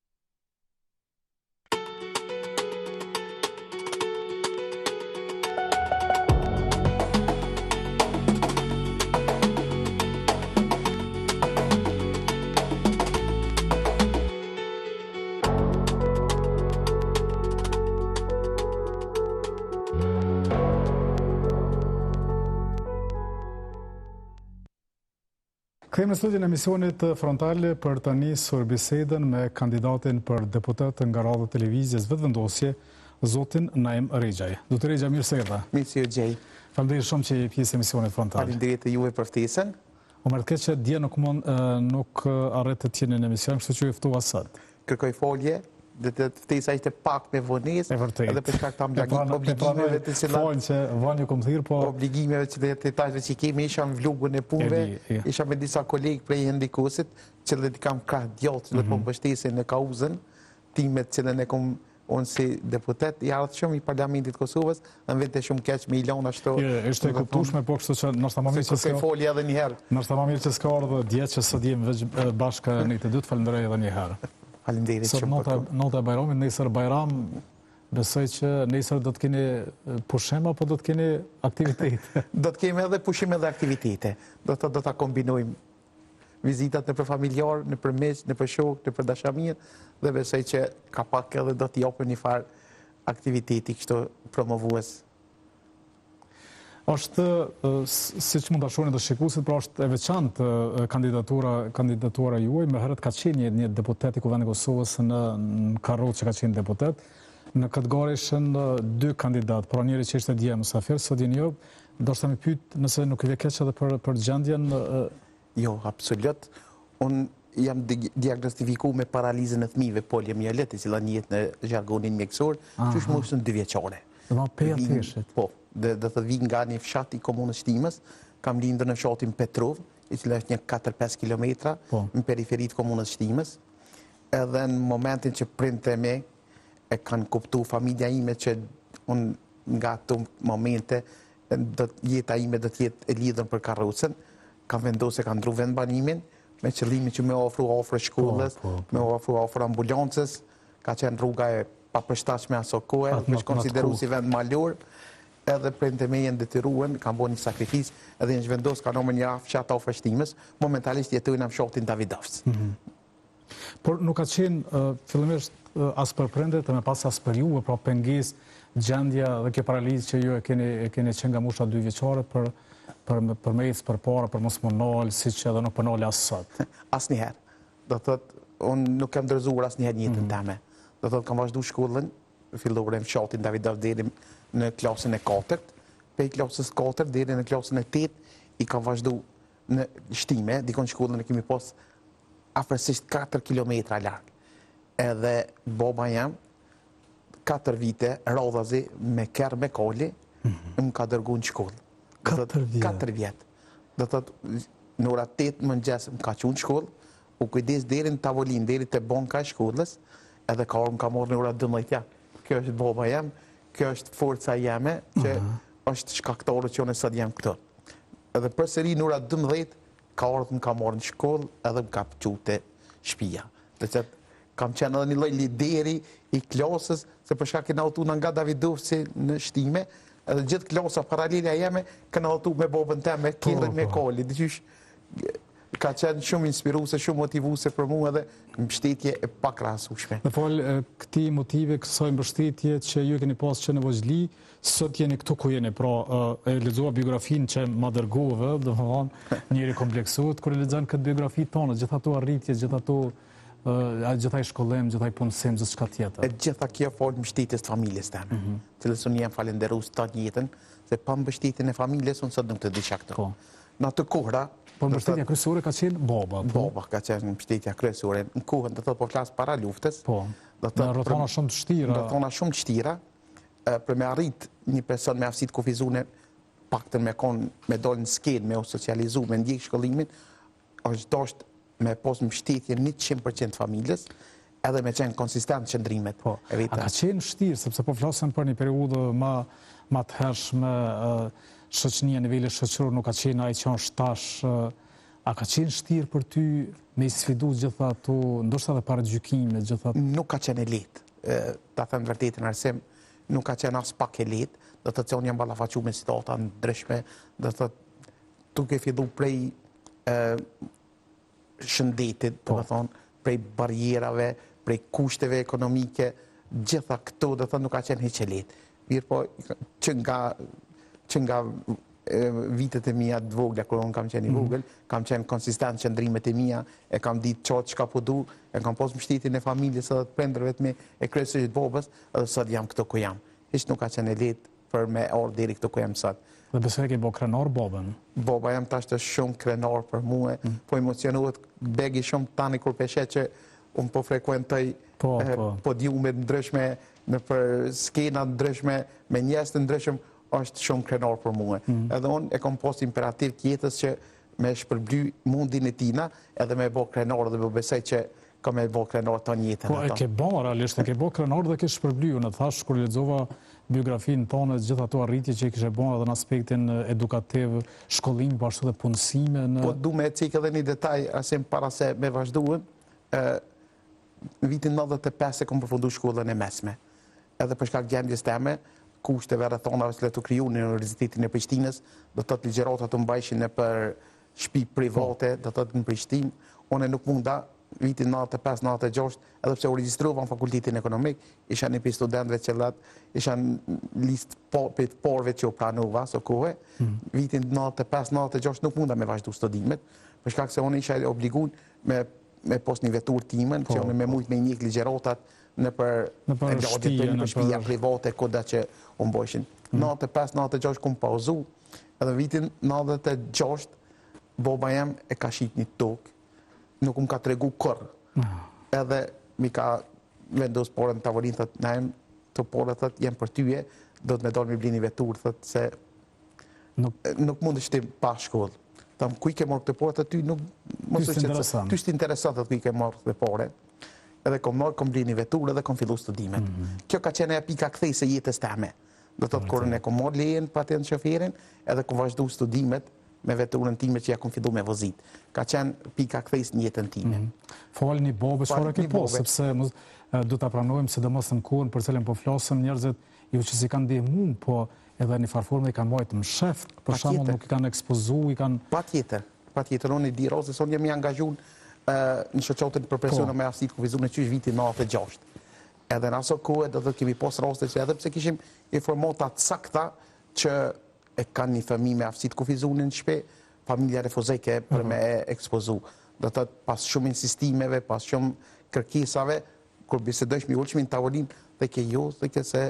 A: Kthehemi në studion e emisionit Frontale për të nisur bisedën me kandidatin për deputet nga radha televizjes vetëvendosje, zotin Naim Rexhaj. Doktor Rexhaj, mirë se erdha.
P: Mirë se ju gjej.
A: Faleminderit shumë që je pjesë e emisionit Frontale.
P: Faleminderit juve për ftesën.
A: U merr keq që dje nuk arret të jeni në emision, kështu që ju ftova sot.
P: Kërkoj folje. Dhe të ftesa ishte pak me vonesë, edhe për shkak të obligimeve të cilat obligimeve që detajve që kemi, isha në vlugun e punëve, isha me disa kolegë prej Hendikosit, që dhe kam krah djallë që dhe po mbështesin në kauzën, timet që dhe ne kom unë si deputet i ardhshëm i Parlamentit Kosovës, në vete shumë keq me Ilona ashtu.
A: Ishte e kuptueshme, po kështu që nështë më mirë që s'ka
P: folje edhe një herë.
A: Nështë më mirë që s'ka ardhur dje që së djem bashkë në të dytë, falenderoj edhe një herë.
P: Faleminderit shumë për këtë.
A: Nota e Bajramit, nesër Bajram, besoj që nesër do të keni pushim apo do të keni aktivitete?
P: Do të kemi edhe pushim edhe aktivitete. Do të kombinojmë vizitat në për familjar, në për miq, në për shok, në për dashamirë, dhe besoj që ka pak edhe do të japim një farë aktiviteti kështu promovues.
A: Është, siç mund ta shohni të shikuesit, pra është e veçantë kandidatura juaj, më herët ka qenë një deputet i Kuvendit të Kosovës në Karrocë që ka qenë deputet. Në këtë garë ishin dy kandidat, pra njëri që ishte dje mysafir, sot jeni ju. Ndoshta më pyet nëse nuk i vjen keq edhe për gjendjen.
P: Jo, absolut. Unë jam diagnostifikuar me paralizën e fëmijëve poliomielitit, e cila njihet në jargonin mjekësor, që është moshën 2 vjeçare. Po, dhe të vi nga një fshat i komunës Shtimës, kam lindur në fshatin Petrov, i cila është një 4-5 kilometra në periferit komunës Shtimës, edhe në momentin që prindët e me e kanë kuptu familja ime që unë nga ato momente jeta ime do të jetë e lidhur për Karrocën, kam vendosur se kanë ndru vendbanimin me qëllimin që me ofru afër shkollës, me ofru afër ambulancës, ka qenë rruga e papërshtatshme aso kohë, është konsideruar si vend malor, edhe prindët e me janë detyruar, kanë bërë një sakrificë, edhe janë vendosur kanë në një fshat afër Shtimës, momentalisht jetojnë në fshatin Davidovc.
A: Por nuk ka qenë fillimisht as për prindërit, me pas as për juve, pra pengesë, gjendja dhe kjo paralizë që ju e keni qenë nga mosha 2 vjeçare për me ecë përpara, për mos më nal, siç edhe nuk po nal as sot.
P: Asnjëherë. Do thotë, unë nuk kam ndërzuar asnjëherë në jetën time. Do thotë, kam vazhdu shkollën, fillore në fshatin Davidov deri në klasën e 4, pe klasës 4 deri në klasën e 8 i kam vazhdu në Shtime, dikon shkollën e kemi pas afërsisht 4 kilometra larg. Edhe baba jam 4 vite radhazi me kerr me koli, më ka dërguar në shkollë. 4 vjet. Do thotë, në ora 8 mëngjes më ka qenë në shkollë, u kujdes deri në tavolinë, deri te banka e shkollës, edhe ka marrë në ora 12 ja. Kjo është baba jam, kjo është forca jeme, që është shkaktore që unë sot jam këto. Edhe përsëri në ora 12, ka ardhur ka marrë në shkollë, edhe më ka pëqu të shtëpia. Dhe që kam qenë edhe një lloj lideri i klasës, se për shkak kena udhëtuar nga Davidovci në shtime, edhe gjithë klasa paralelja jeme kanë udhëtuar me babën time, me Kirën, me Koli. Diqysh ka qenë shumë inspiruese, shumë motivuese për mua dhe mbështetje e pakrahasueshme.
A: Në fal këtij motive, kësaj mbështetje që ju keni pas që në Vogëli, sot jeni këtu ku jeni. Pra, e lexova biografinë që ma dërgove, domethënë njëri kompleksohet kur e lexon këtë biografi tonë, gjithë ato arritje, gjithë ato gjithaj shkollim, gjithaj punësim, gjithë çka tjetër.
P: E gjitha kjo fol mbështetjes të familjes teme, cilës unë jam falenderues të jetën, se pa mbështetjen e familjes unë sot nuk të disha këto. Në atë kohra,
A: po mbështetja kryesore ka qenë baba.
P: Baba ka qenë mbështetja kryesore. Në kohën do të po flas para luftës.
A: Po. Në rrethona shumë të vështira.
P: Rrethona shumë të vështira, për me arrit një person me aftësi të kufizune, paktën me dalë në skenë, me u socializu, me ndjek shkollimin, është dashur me pos mbështetje 100% familjes, edhe me qenë konsistent qëndrimet e vetë.
A: A ka qenë vështirë, sepse po flasëm për një periudhë ma të hershme, shoqënia niveli shoqëror nuk ka qenë ai që është tash. A ka qenë vështirë për ty me sfidu gjitha ato, ndoshta edhe para gjykimit, gjitha ato?
P: Nuk ka qenë e lehtë. Ta them vërtetën Arsim, nuk ka qenë as pak e lehtë. Do të thonë jam ballafaquar me situata ndryshme, do të thotë duke filluar prej shëndetit, do të thonë, prej barrierave, prej kushteve ekonomike, gjitha këto do të thonë nuk ka qenë hiç e lehtë. Mirë po, që nga vitet e mia të vogla, kur unë kam qenë i vogël, kam qenë konsistent qëndrimet e mia, e kam ditë qatë çka po du, e kam pas mbështetjen e familjes edhe të prindërve të mi, e kryesisht babës, edhe sot jam këtu ku jam. Hiç nuk ka qenë e lehtë për me ardhur deri këtu ku jam sot.
A: Dhe besoj ke bëu krenar babën.
P: Baba jam tash të shumë krenar për mua, po emocionohet begi shumë tani kur peshe që unë po frekuentoj podiumet ndryshme, në për skena ndryshme, me njerëz të ndryshëm, është shumë krenar për mua. Edhe unë e kam pas imperativ të jetës që me shpërbly mundin e tina, edhe me bëu krenar dhe besoj që ka me bëu krenar të jetën.
A: Po e ke bëu realisht, e ke bëu krenar dhe ke shpërbly. Unë thash kur lexova biografinë tonë, gjithë ato arritje që i kishe bëu edhe në aspektin edukativ, shkollim, po ashtu dhe punësime.
P: Po du me cik edhe një detaj, asim para se me vazhduën, në vitin 95 e kom përfundu shkollën e mesme. Edhe për shkak gjendjes teme, kushteve rrethonave që letu kriju në Universitetin e Prishtinës, do të ligjëratat të mbajshin në për shtëpi private, do të në Prishtinë, unë nuk munda vitin 95-96, edhe pse u regjistrova në fakultetin ekonomik, isha një për studentëve që isha në listë për të porve që u pranova, së kohë, vitin 95-96 nuk munda me vazhdu studimet, për shkak se unë isha obligun me pos një vetur timen, që unë me mujt me njëk ligjëratat në për shtëpia private, koda që u mbojshin. 95-96 kum pauzu, edhe vitin 96, boba jem e ka shit një tokë, nuk më ka të regu kërë. Edhe mi ka vendos porën në tavolinë, thët, najem të porët, thët, jem për tyje, do të me dorë mi bli një vetur, thët, se nuk mund është ti pa shkollë. Thëm, kuj ke morë këtë porët, thët, ty nuk... Ty shtë interesant, thët, kuj ke morë këtë porët. Edhe kom morë, kom bli një vetur, edhe kom fillu studimet. Kjo ka qene e pika kthej se jetës teme. Do të të kërën e kom morë lejen, patent shoferin, edhe kom vazhdu studimet, me veturën time që ja kom fillu me vozit. Ka qenë pika kthejs në jetën time.
A: Falë një babë, qëra ke po, sepse du të pranojmë se dhe mos në kohën për cilën po flasëm njerëzit, jo që si kanë ndihmu, po edhe një farforme i kanë majtë më sheft, për shembull nuk i kanë ekspozu, i kanë...
P: Pa tjetër, unë i di rozë, se unë jemi angazhun në shoqatën për presionë me aftësi të kufizune që është vitin 96. Edhe në aso kohë do të kemi pos raste që edhe pse kishim informata sakta që e kanë një fëmijë me aftësi të kufizuar në shtëpi, familja refuzoi për me ekspozu. Do të thotë pas shumë insistimeve, pas shumë kërkesave, kur bisedojsh me ulçmin tavolinë, dhe ke jo, dhe ke se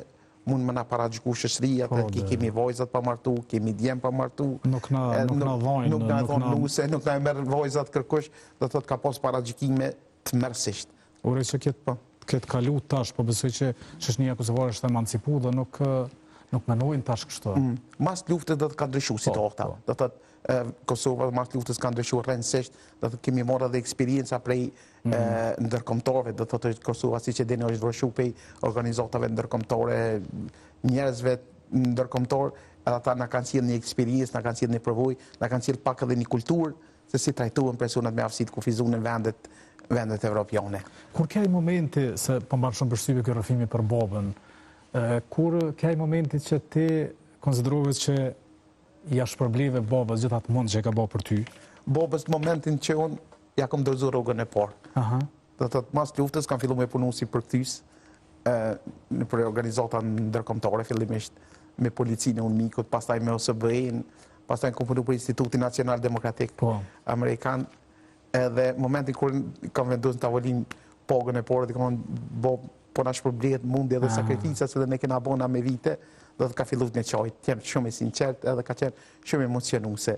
P: mund më na paragjyku shoqëria, dhe kemi vajzat pa martu, kemi djem pa martu.
A: Nuk na vojnë,
P: nuk na thon luse, nuk na merr vajzat kërkosh, do të thotë ka pas paragjykime të mërësisht.
A: Ure që këtë kalu tash, po besoj që shoqënia kosovare është emancipu dhe nuk menojnë tash kështu.
P: Mas luftës do të ka ndryshu situata. Do të thotë Kosova dhe mas luftës kanë ndryshuar rrëndësisht, do të kemi marrë edhe eksperjenca prej ndërkombëtarëve, do të thotë Kosova siç e dini është vërshu prej organizatave ndërkombëtare, njerëzve ndërkombëtar, edhe ata na kanë sjellë një eksperiencë, na kanë sjellë një përvojë, na kanë sjellë pak edhe një kulturë se si trajtohen personat me aftësi të kufizuar në vendet evropiane.
A: Kur ka momenti, se po mban shumë përshtypje ky rrëfimi për Bobën, kur ka momenti që ti konsiderove që ja shpërbleve Bobës gjithë atë mund që e ka bërë për ty?
P: Bobës në momentin që unë ja kom dorëzu rrugën e parë. Do të thotë mas luftës kam filluar me punu si përkthyes për organizata ndërkombëtare, fillimisht me policinë e UNMIK-ut, pastaj me OSBE-n, pastaj kam punuar për Institutin Nacional Demokratik Amerikan, edhe momentin kur kam vendosur në tavolinë pagën e parë, kam thonë po na shpërblet mundi edhe sakrificat që ne kena bëna me vite, do të ka filluar në çaj, jam shumë i sinqert edhe ka qenë shumë emocionuese.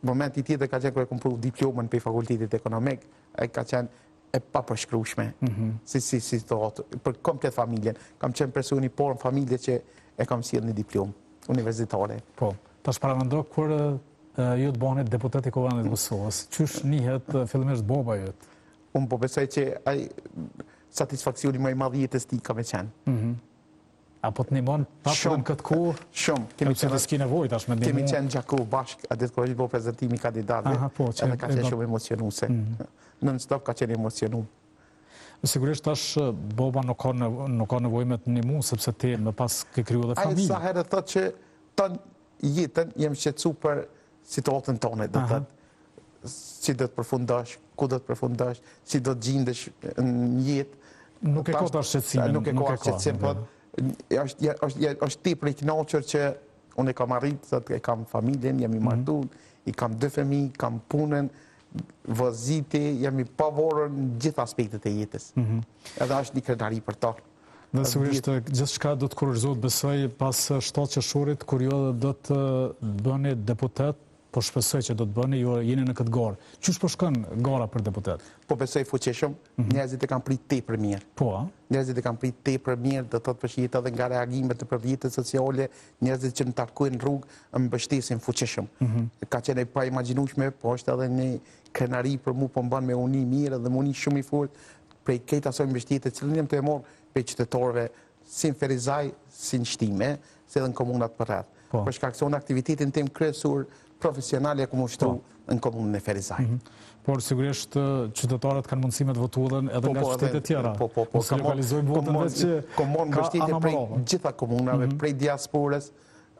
P: Momenti tjetër ka qenë kur e kam pruar diplomën për fakultetit ekonomik, ai ka qenë e papërshkrueshme. Si thotë, për komplet familjen. Kam qenë personi i parë në familje që e kam sjellë një diplomë universitare.
A: Po, tash paramendo kur ju të bëni deputet i Kuvendit të Kosovës, çysh njihet fillimisht Boba jot?
P: Unë po besoj që ai satisfaksioni më i madh i jetës tij ka me qenë.
A: Apo të ndihmon pak në këtë kohë?
P: Shumë. Kemi qenë gjaku bashkë, atë kur është bërë prezantimi i kandidatëve, edhe ka qenë shumë emocionuese. Non-stop ka qenë emocionuar.
A: Sigurisht tash Boba nuk ka nevojë me të ndihmu, sepse ti më pas ke kriju edhe familje.
P: Ai sa herë thotë që ton jetën jam shqetësuar për situatën tonë, do të thotë si do të përfundosh, ku do të përfundosh, si do të gjendesh në jetë.
A: Nuk e ka tash shqetësimin.
P: Nuk e ka shqetësim, po është tepër i kënaqur që unë e kam arritur, e kam familjen, jam i martuar, i kam 2 fëmijë, kam punën, voziti, jam i pavarur në gjithë aspektet e jetës. Edhe është një krenari për ta.
A: Dhe sigurisht gjithçka do të kurrizohet, besoj, pas 7 qershorit, kur ju do të bëni deputet, po shpresoj që do të bëni, ju jeni në këtë garë. Çish po shkon gara për deputet?
P: Po besoj fuqishëm, njerëzit e kanë prit tepër mirë.
A: Po,
P: njerëzit e kanë prit tepër mirë, do të thotë përshihet edhe nga reagimet e përjetës sociale, njerëzit që në takojnë rrugë mbështesin fuqishëm. Ka qenë e pa imagjinueshme, po është edhe një krenari për mua, po mban me uni mirë dhe me uni shumë i fortë prej këtij asoj mbështetje që jam të marr prej qytetarëve si në Ferizaj, si në Shtime, si edhe në komunat përreth. Për shkak se unë aktivitetin tim kryesor profesional e kam ushtruar në komunën e Ferizaj.
A: Por sigurisht qytetarët kanë mundësi me të votuar edhe nga qytetet tjera.
P: Po,
A: se lokalizojmë votën vetë që
P: ka mbështetje prej gjitha komunave, prej diasporës,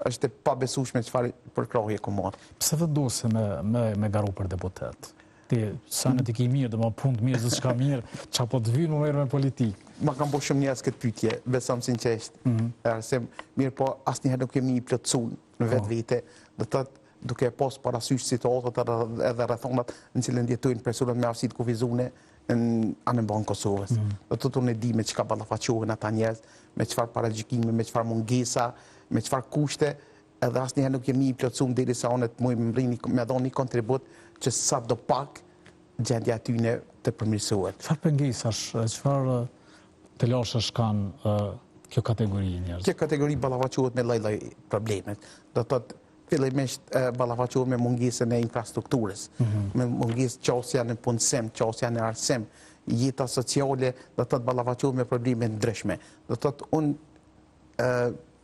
P: është e pabesueshme çfarë përkrahje ka marrë.
A: Pse vendose me garu për deputet? Ti sa në ti ki mirë, dhe ma punë të mirë, zë shka mirë, qa po të vynë më merë me politikë?
P: Ma kam po shumë njerëz këtë pyetje, besom sinqerisht. Mirë po, asnjëherë nuk kemi i plotësuar në vetë vete, do të thotë duke pas parasysh situatat edhe rrethonat në cilën jetojnë personat me aftësi të kufizuara në banë Kosovës. Do të thotë unë e di me çka ballafaqohen ata njerëz, me çfarë paragjykime, me çfarë mungesa, me çfarë kushte, edhe asnjëherë nuk jemi i plotësuar derisa unë të mund me dhënë një kontribut që sa do pak gjendja atyne të përmirësohet.
A: Çfarë pengesash, çfarë të lashësh kanë kjo kategori njerëz?
P: Kjo kategori ballafaqohet me lloj-lloj problemet. Do të thotë fillimisht ballafaqohet me mungesën e infrastrukturës, me mungesë qasja në punësim, qasja në arsim, jeta sociale, do të thotë ballafaqohet me probleme ndryshme. Do të thotë unë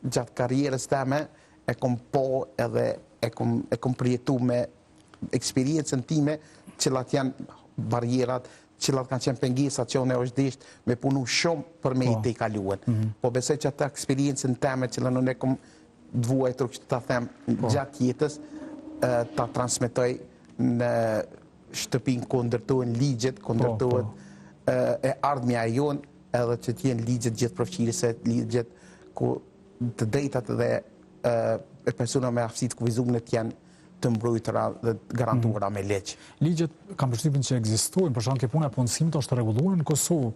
P: gjatë karrierës time e kom po edhe e kom përjetuar me eksperiencën time, cilat janë barrierat, cilat kanë qenë pengesat që unë është disht me punu shumë për me i të i kaluan. Po besoj që ata eksperiencën time, cilën unë e kom dvuajtur, që ta them gjatë jetës, ta transmetoj në shtëpin ku ndërtohen ligjet, ku ndërtohet e ardhmja e jonë, edhe që t'jenë ligjet gjithë përfqirëse, ligjet ku të drejtat dhe e persona me aftësi të kufizuar t'janë të mbrojtura dhe garantuara me ligj.
A: Ligjet kam përshtypjen që ekzistojnë, për shkak puna e punësimit është rregulluar në Kosovë,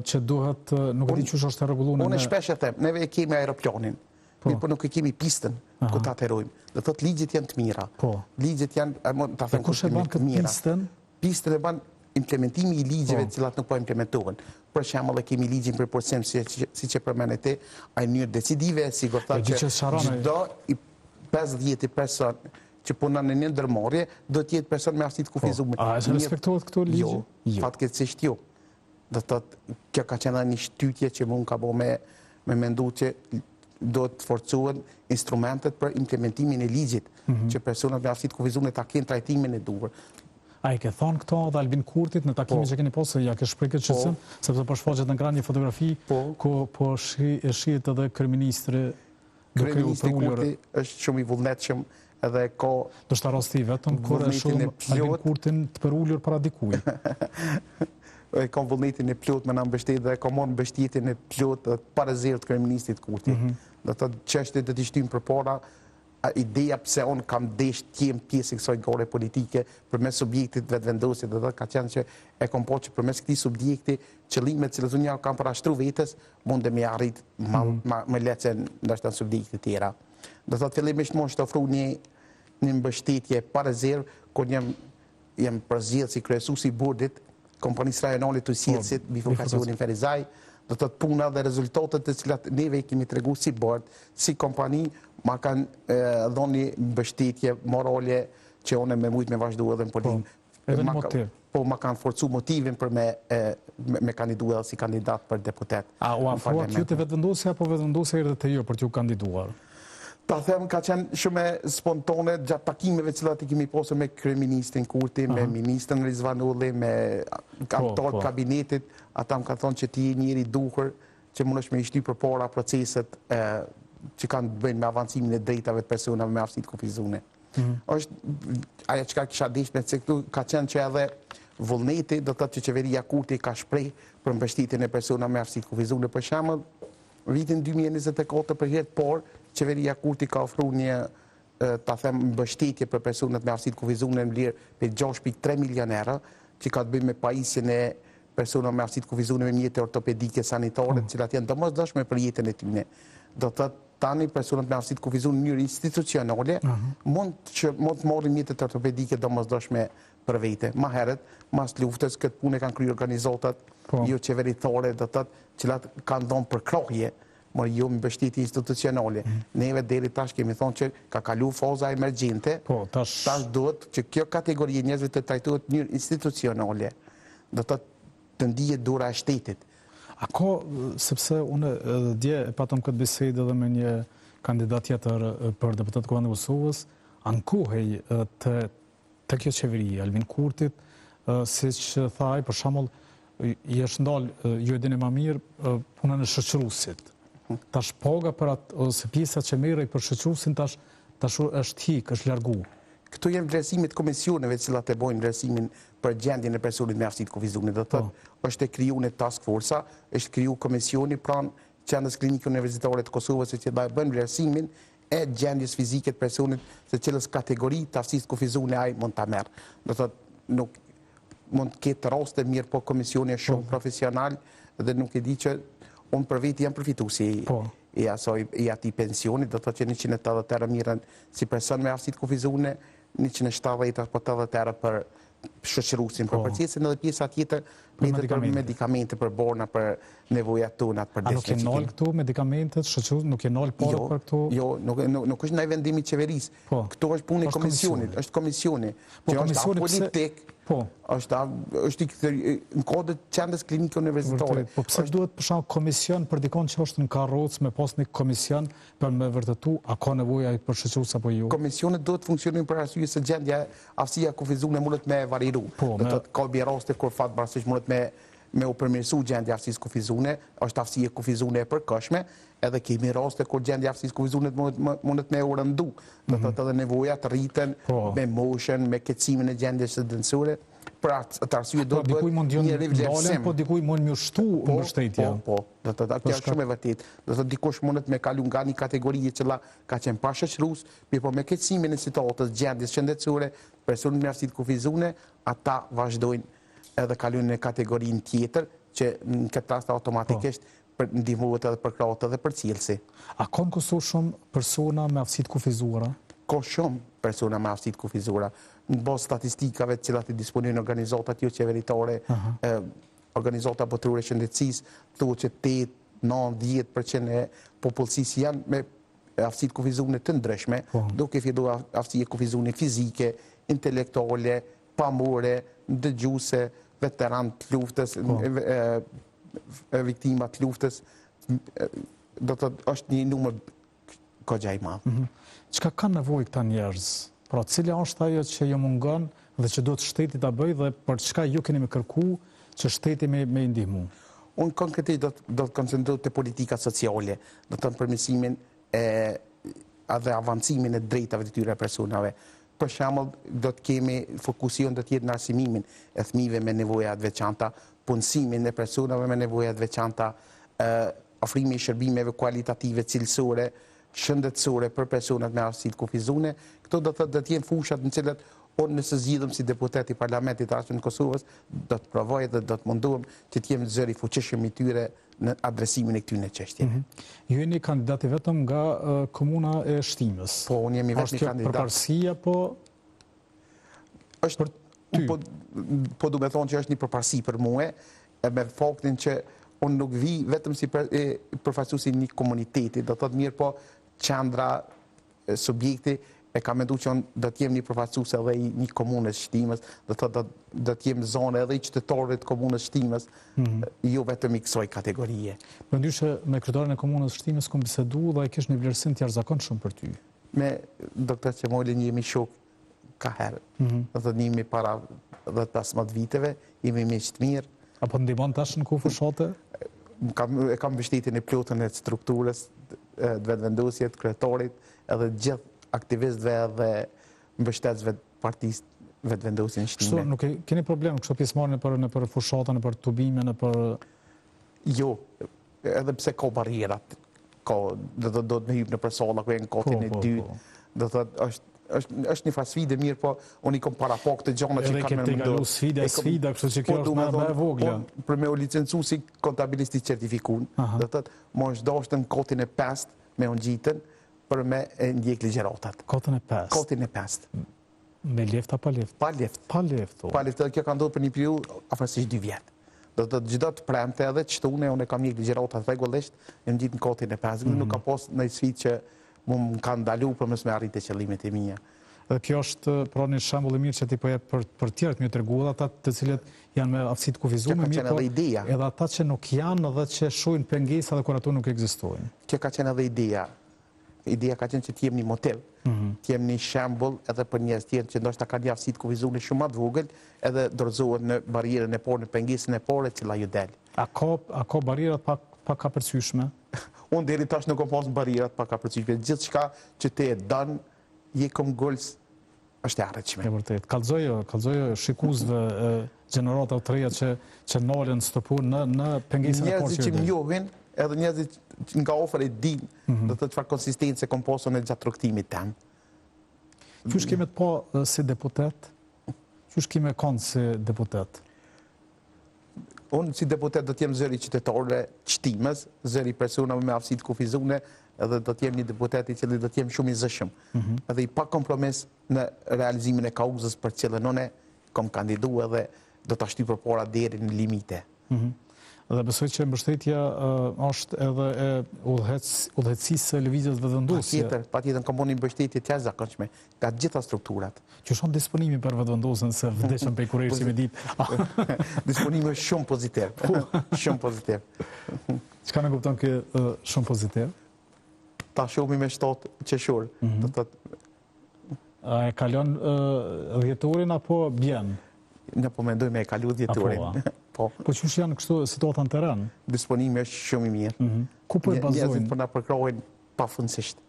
A: që duhet nuk e di çu është rregulluar.
P: Unë shpesh e them, neve e kemi aeroplanin, por nuk e kemi pistën ku ta atterojmë. Do thotë ligjet janë të mira. Ligjet janë, ta them
A: kush e bën këtë pistën?
P: Pistën e bën implementimi i ligjeve të cilat nuk po implementohen. Për shembull, e kemi ligjin për portsim siç e përmendë ti, ai mënyrë decisive, sigurisht që çdo i 50 person që punon në një ndërmarrje, do të jetë person me aftësi të kufizuar.
A: A është respektohet këto ligj?
P: Jo, fatkeqësisht jo. Do të thotë kjo ka qenë një shtytje që mund ka bëu me mendu që do të forcohen instrumentet për implementimin e ligjit, që personat me aftësi të kufizuar ta kenë trajtimin e duhur.
A: A i ke thonë këto dhe Albin Kurtit në takimin që keni posë, ja ke shprehur këtë qëtësim, sepse po shfaqet në ekran një fotografi ku po shihet edhe kryeministri duke u përullur.
P: Kurti është shumë i vullnetshëm edhe ka...
A: Do shta rosti vetëm kur e shumë Albin Kurtin të përullur para dikuj.
P: E kam vullnetin e plot me na mbështet dhe kam marrë mbështetjen e plot para zero të kryeministit Kurti. Do të thotë çështjet do t'i shtyjmë përpara. Ideja pse unë kam desh të jem pjesë e kësaj gore politike përmes subjektit vetëvendosit, do të ka qenë që e kam po që përmes këtij subjekti qëllimet që unë kam parashtruar vetes mund të më arrit më lehtë se ndoshta subjekte të tjera. Do thotë fillimisht mund të ofroj një mbështetje para zero kur jam përzgjedhur si kryesuesi i bordit kompanisë rajonale të sjellësit bifurkacionin Ferizaj. Do të thotë puna dhe rezultatet të cilat neve kemi treguar si bord, si kompani, ma kanë dhënë mbështetje morale që unë me mujt me vazhdu edhe në politik. Po ma kanë forcu motivin për me kandiduar si kandidat për deputet.
A: A u afruat ju të vetëvendosja apo vetëvendosja erdhe te ju për t'ju kandiduar?
P: Ta them ka qenë shumë spontane gjatë takimeve cilat i kemi pasur me kryeministin Kurti, me ministrin Rizvanulli, me anëtarët kabinetit, ata më kanë thonë që ti je njëri duhur që mundesh me i shty përpara proceset që kanë të bëjnë me avancimin e drejtave të personave me aftësi të kufizuar. Është ajo çka kisha dëshme se këtu ka qenë që edhe vullneti do të thotë që qeveria Kurti ka shpreh për mbështetjen e personave me aftësi të kufizuar. Për shembull, vitin 2024 për herë të parë qeveria Kurti ka ofruar një ta them mbështetje për personat me aftësi të kufizuar në vlerë për 6.3 milionë euro, që ka të bëjë me pajisjen e personave me aftësi të kufizuar me mjete ortopedike sanitare, të cilat janë domosdoshme për jetën e tyre. Do të thotë tani personat me aftësi të kufizuar në mënyrë institucionale mund të marrin mjetet ortopedike domosdoshme për vete. Më herët, mas luftës, këtë punë kanë kryer organizatat jo qeveritare, do të thotë, cilat kanë dhënë për krahje, por jo mbështetje institucionale. Neve deri tash kemi thonë që ka kalu faza emergjente, tash duhet që kjo kategori e njerëzve të trajtohet në mënyrë institucionale. Do të thotë të ndihet dura e shtetit.
A: A ka, sepse unë dje patëm këtë bisedë edhe me një kandidat tjetër për deputet Kuvendit të Kosovës, ankohej të kjo qeveri, Albin Kurtit, siç thaj, për shembull, i është ndalë, ju e dini më mirë, punën e shoqëruesit. Tash paga për atë, ose pjesat që merrej për shoqëruesin tash është hik, është largu.
P: Këtu janë vlerësimet komisioneve cilat e bojnë vlerësimin për gjendjen e personit me aftësi të kufizuar. Do thotë, është e krijuar një task force, është krijuar komisioni pranë qendrës klinike universitare të Kosovës që bën vlerësimin e gjendjes fizike të personit se cilës kategori të aftësisë të kufizuar ai mund ta merr. Do thotë, nuk mund të ketë raste mirë, po komisioni është shumë profesional dhe nuk e di që unë për veti jam përfituesi i atij pensionit, do të thotë që 180 euro mirën si person me aftësi të kufizuar, 170 apo 80 euro për shoqëruesin për përcjelljen edhe pjesa tjetër për medikamente për borna për nevojat tona për
A: desfeqimin. A nuk e nol këtu medikamentet, shoqërues nuk e nol parë për këtu?
P: Jo, nuk është ndaj vendimi i qeverisë. Këtu është punë e komisionit, është komisioni.
A: Po
P: komisioni politik.
A: Po.
P: Është në kodët qendrës klinike universitare.
A: Po pse duhet për shkak komision për dikon që është në karrocë me pas një komision për me vërtetu a ka nevojë ai për shoqërues apo jo?
P: Komisionet duhet funksionojnë për arsye se gjendja aftësia kufizuar mundet me variru. Do të thotë ka raste kur fatmirësisht mundet me u përmirësu gjendja aftësisë kufizuar, është aftësia kufizuar e përkohshme, edhe kemi raste kur gjendja aftësisë kufizuar mundet me u rëndu. Do thotë edhe nevojat rriten me moshën, me kecimin e gjendjes së dënsore. Për atë arsye do të bëhet një rivlerësim.
A: Po dikuj mund më shtu mbështetje.
P: Po, do të thotë kjo është shumë e vërtetë. Do të thotë dikush mundet me kalu nga një kategori që ka qenë pa shoqërues, por me kecimin e situatës gjendjes shëndetësore, personat me aftësi të kufizuar, ata vazhdojnë edhe kalojnë në kategorinë tjetër që në këtë rast automatikisht ndihmohet edhe për krahët edhe për cilësi.
A: A ka në Kosovë shumë persona me aftësi të kufizuara?
P: Ka shumë persona me aftësi të kufizuara. Në bazë statistikave të cilat i disponojnë organizatat jo qeveritare, organizata botërore shëndetësisë, thuhet që 8-9-10% e popullsisë janë me aftësit kufizune të ndryshme, duke fillu aftësit kufizune fizike, intelektuale, pamore, dëgjuse, veteran të luftës, viktima të luftës, do të është një numër kogja i madhë.
A: Çka kanë nevojë këta njerëz? Pra, cila është ajo që ju mungon dhe që duhet shteti ta bëjë dhe për çka ju keni më kërku që shteti me i ndihmu?
P: Unë konkretisht do të koncentru të politika sociale, do të në përmirësimin dhe avancimin e drejtave të tyre personave. Për shembull, do të kemi fokusion do të jetë në arsimimin e fëmijëve me nevoja të veçanta, punësimin e personave me nevoja të veçanta, ofrimi i shërbimeve kualitative, cilësore, shëndetësore për personat me aftësitë kufizune. Këto do të jenë fushat në cilat unë nëse zgjidhem si deputet i Parlamentit të Arsimit të Kosovës, do të provoj dhe do të munduhem që të jem zëri fuqishëm i tyre në adresimin e këtyre çështjeve.
A: Ju jeni kandidati vetëm nga komuna e Shtimës.
P: Po, unë jemi vetëm kandidat.
A: Për përparësia, po...
P: Është po du me thonë që është një përparësi për mua, me faktin që unë nuk vi vetëm si përfaqësuesi një komuniteti, do të thotë mirë po qendra subjekti e ka mendu që unë do t'jem një përfaqësues edhe i një komunës Shtimës, do t'jem zonë edhe i qytetarëve të komunës Shtimës, jo vetëm i kësaj kategorie.
A: Përndyshe me kryetarin e komunës Shtimës kom bisedu dhe ai kishte një vlerësim të jashtëzakonshëm për ty.
P: Me doktor Qemolin jemi shok ka herë. Do të jemi para 15 viteve, jemi miq të mirë.
A: Apo ndihmon tash në kufër shote?
P: E kam mbështetjen e plotën e strukturës, të vetëvendosjes, të kryetarit, edhe gjithë aktivistëve dhe mbështetësve të partisë vetëvendosjen shtime.
A: Kështu nuk keni problem kështu pjesëmarrje në për fushata, në për tubime, në për...
P: Jo, edhe pse ka barrierat. Do të me hyjë në për salla ku janë kotin e dytë. Do të është një sfidë mirë, po unë i kom para pak të gjona që kanë me
A: mundur. Edhe sfida, kështu që kjo është më e vogla.
P: Për me u licencu si kontabilisti certifikun, do të më është dashtën kotin e 5 me unë gjitën, për me ndjek ligjeratat.
A: Kotin e 5?
P: Kotin e 5.
A: Me left apo left?
P: Pa left.
A: Pa left.
P: Pa left, kjo ka ndodhur për një periudhë afërsisht 2 vjet. Do të çdo të premte edhe çtune, unë kam ndjek ligjeratat rregullisht, jam gjitë në kotin e 5. Nuk ka pas ndaj sfidë që më kanë ndalu për mos me arritë qëllimet e mia.
A: Dhe kjo është pra një shembull i mirë që ti po jep për tjerët më treguat ata të cilët janë me aftësi të kufizuar mirë, po edhe ata që nuk janë dhe që shohin pengesa dhe kur ato nuk ekzistojnë.
P: Kjo ka qenë edhe ideja. Ideja ka qenë që t'jem një model, t'jem një shembull edhe për njerëz tjerë që ndoshta kanë aftësi të kufizuar shumë më të vogël, edhe dorëzohet në barrierën e parë, në pengesën e parë që la ju del.
A: A ka barrierat pa kapërcyeshme?
P: Unë deri tash nuk kam pas barrierat pa kapërcyeshme. Gjithçka që te e don, je komguls është e arritshme.
A: E vërtet. Kallzojo shikuesve gjenerata të reja që nalen stopur në pengesën e parë.
P: Njerëzit që më njohin, edhe njerëzit nga ofër e din, do të çfarë konsistencë kom pasur në gjatë rrugtimit tem.
A: Qysh kemi të pa si deputet? Qysh kemi kanë si deputet?
P: Unë si deputet do t'jem zëri qytetarëve Shtimës, zëri personave me aftësi të kufizuar, edhe do t'jem një deputet i cili do t'jem shumë i zëshëm. Edhe i pa kompromis në realizimin e kauzës për cilën unë kom kandiduar dhe do ta shtyj përpara deri në limite.
A: Dhe besoj që mbështetja është edhe e udhëheqësisë së lëvizjes vetëvendosje.
P: Patjetër kam një mbështetje të jashtëzakonshme nga të gjitha strukturat.
A: Që është disponimi për vetëvendosjen se vdesën pe kurrë si me ditë.
P: Disponimi është shumë pozitiv. Shumë pozitiv.
A: Çka më kupton kë shumë pozitiv?
P: Ta shohim me 7 qershor. Do të
A: A e kalon dhjetorin apo bjen?
P: Ne po mendoj me e kalu dhjetorin.
A: Po qysh janë kështu situata në terren?
P: Disponimi është shumë i mirë.
A: Ku po e bazojnë?
P: Njerëzit po na përkrojnë pafundësisht.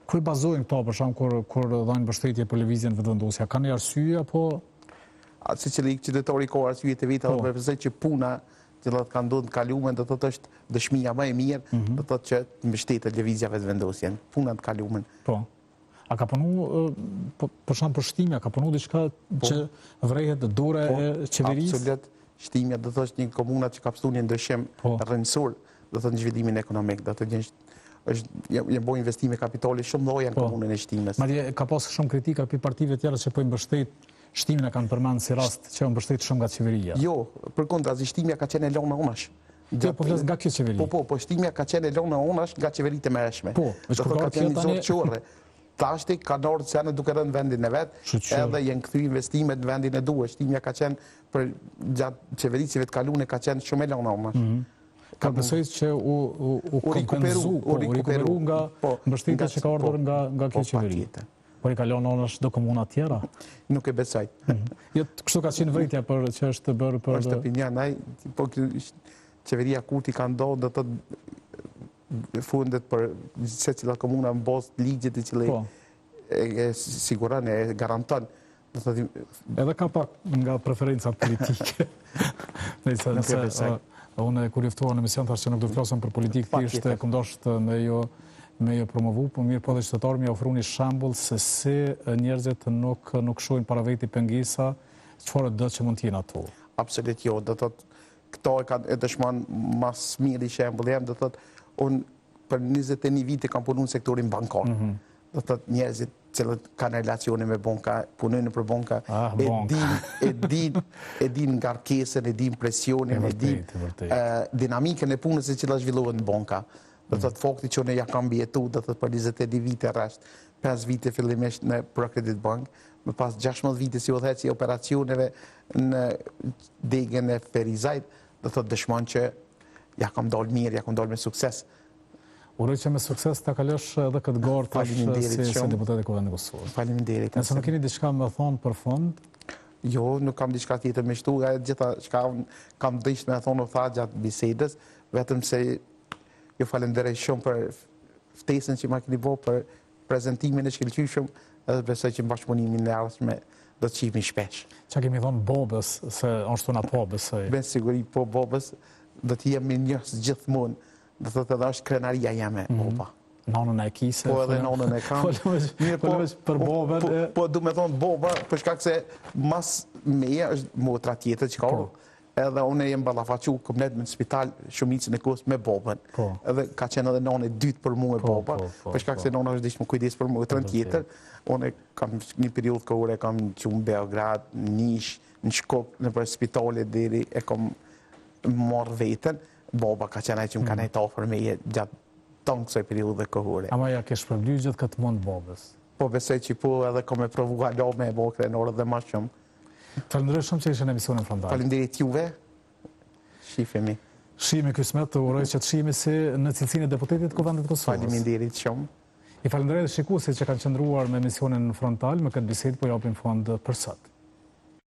A: Ku i bazojnë këto për shkak kur dhanë mbështetje për lëvizjen vetëvendosja? Kanë një arsye apo
P: siç e qytetari ka arsye të vetë, apo përse që puna që do të kanë ndodhur në kalumen, do të thotë është dëshmia më e mirë, do të thotë që mbështetet lëvizja vetëvendosjen, puna të kalumen.
A: Po. A ka punu, për shkak për Shtimja, ka punu diçka që vrehet dore e qeverisë?
P: Absolut. Shtimja do të thotë një komuna që ka pasur një ndryshim rrëndësor, do të thotë në zhvillimin ekonomik, do të thotë janë bërë investime kapitali shumë mëdha në komunën e Shtimës.
A: Madje ka pas shumë kritika për partive tjera që po i mbështet Shtimin, e kanë përmendur si rast që u mbështet shumë nga qeveria.
P: Jo, përkundrazi Shtimja ka qenë e lënë unash.
A: Po flas nga kjo qeveri.
P: Po shtimja ka qenë e lënë onash nga qeveritë e mërshme.
A: Po, është
P: ka qenë zorçore. Tashti ka ndorë të janë duke rënë vendin e vetë, edhe jenë këthy investimet në vendin e duhe. Shtimja ka qenë për gjatë qevericive të kalune ka qenë shumë e lënë onash.
A: Ka besoj që u rikuperu nga mbështetja që ka ardhur nga kjo qeveri. Por i kalon onash do komuna tjera?
P: Nuk e besoj.
A: Kështu ka qenë vritja për që është bërë për...
P: është opinion, po qeveria Kurti ka ndonë dhe të fundet për se cila komuna në bosë ligjet i cile e siguran, e garanton.
A: Edhe ka pak nga preferencat politike. Unë kur jeftuar në emision thash që nuk do të flasëm për politikë thjesht, këndosht me jo promovu, po mirë po dhe qytetarë mi ofruni shembull se si njerëzit nuk shohin para veti pengesa, çfarë do që mund të jenë ato.
P: Absolut jo, do thotë këto e dëshmon mas mirë i shembull jam, do thotë unë për 21 vite kam punu në sektorin bankar. Do thotë njerëzit cilët kanë relacione me banka, punojnë për banka, e din ngarkesën, e din presionin, e din dinamikën e punës e cila zhvillohet në banka. Do thotë fakti që unë ja kam bjetu, do thotë për 22 vite rresht, 5 vite fillimisht në Prokredit Bank, më pas 16 vite si udhëheci operacioneve në degën e Ferizajt, do thotë dëshmon që ja kam dalë mirë, ja kam dalë me sukses.
A: Uroj që me sukses të kalësh edhe këtë garë tash si deputet e Kuvendit të Kosovës.
P: Faleminderit.
A: Nëse nuk keni diçka me thonë për fund?
P: Jo, nuk kam diçka tjetër me shtu, gjitha çka kam dësht me thonë u tha gjatë bisedës, vetëm se ju falenderoj shumë për ftesën që ma keni bo, për prezentimin e shkëlqyshëm, edhe besoj që bashkëpunimin e ardhshme do të qihemi shpesh.
A: Qa kemi thonë bobës, se është tuna po besoj?
P: Ben siguri po bobës, do të jemi njës gjithmonë, do të edhe është krenaria jeme, boba.
A: Nonën e kise?
P: Po edhe nonën e kam.
A: Për bobën?
P: Po du me thonë boba, për shkak se mas meja është motra tjetër që ka, edhe unë e jem ballafaqu komplet me në spital shumicën e kohës me bobën. Edhe ka qenë edhe nonë e dytë për mu e boba, për shkak se nonë është dishtë më kujdes për mu e tërën tjetër. Unë kam një periudhë kohore, kam që në Beograd, Nish, në Shkop, në për spitalet deri e kam marrë vetën. Boba ka qenë ai që më ka nejtë ofër me gjatë tonë kësoj periudhë kohore.
A: Ama ja kesh përbly gjithë këtë mund bobës?
P: Po besoj që po edhe kom e provu alo me e bo krenorë dhe ma shumë.
A: Falenderoj shumë që ishe në emisionin frontal.
P: Falenderit juve, shifemi.
A: Shihemi Kismet, uroj që të shihemi si në cilësinë e deputetit të Kuvendit të Kosovës.
P: Falenderit shumë.
A: I falenderoj dhe shikuesit që kanë qëndruar me emisionin frontal, me këtë bisedë po japim fond për sot.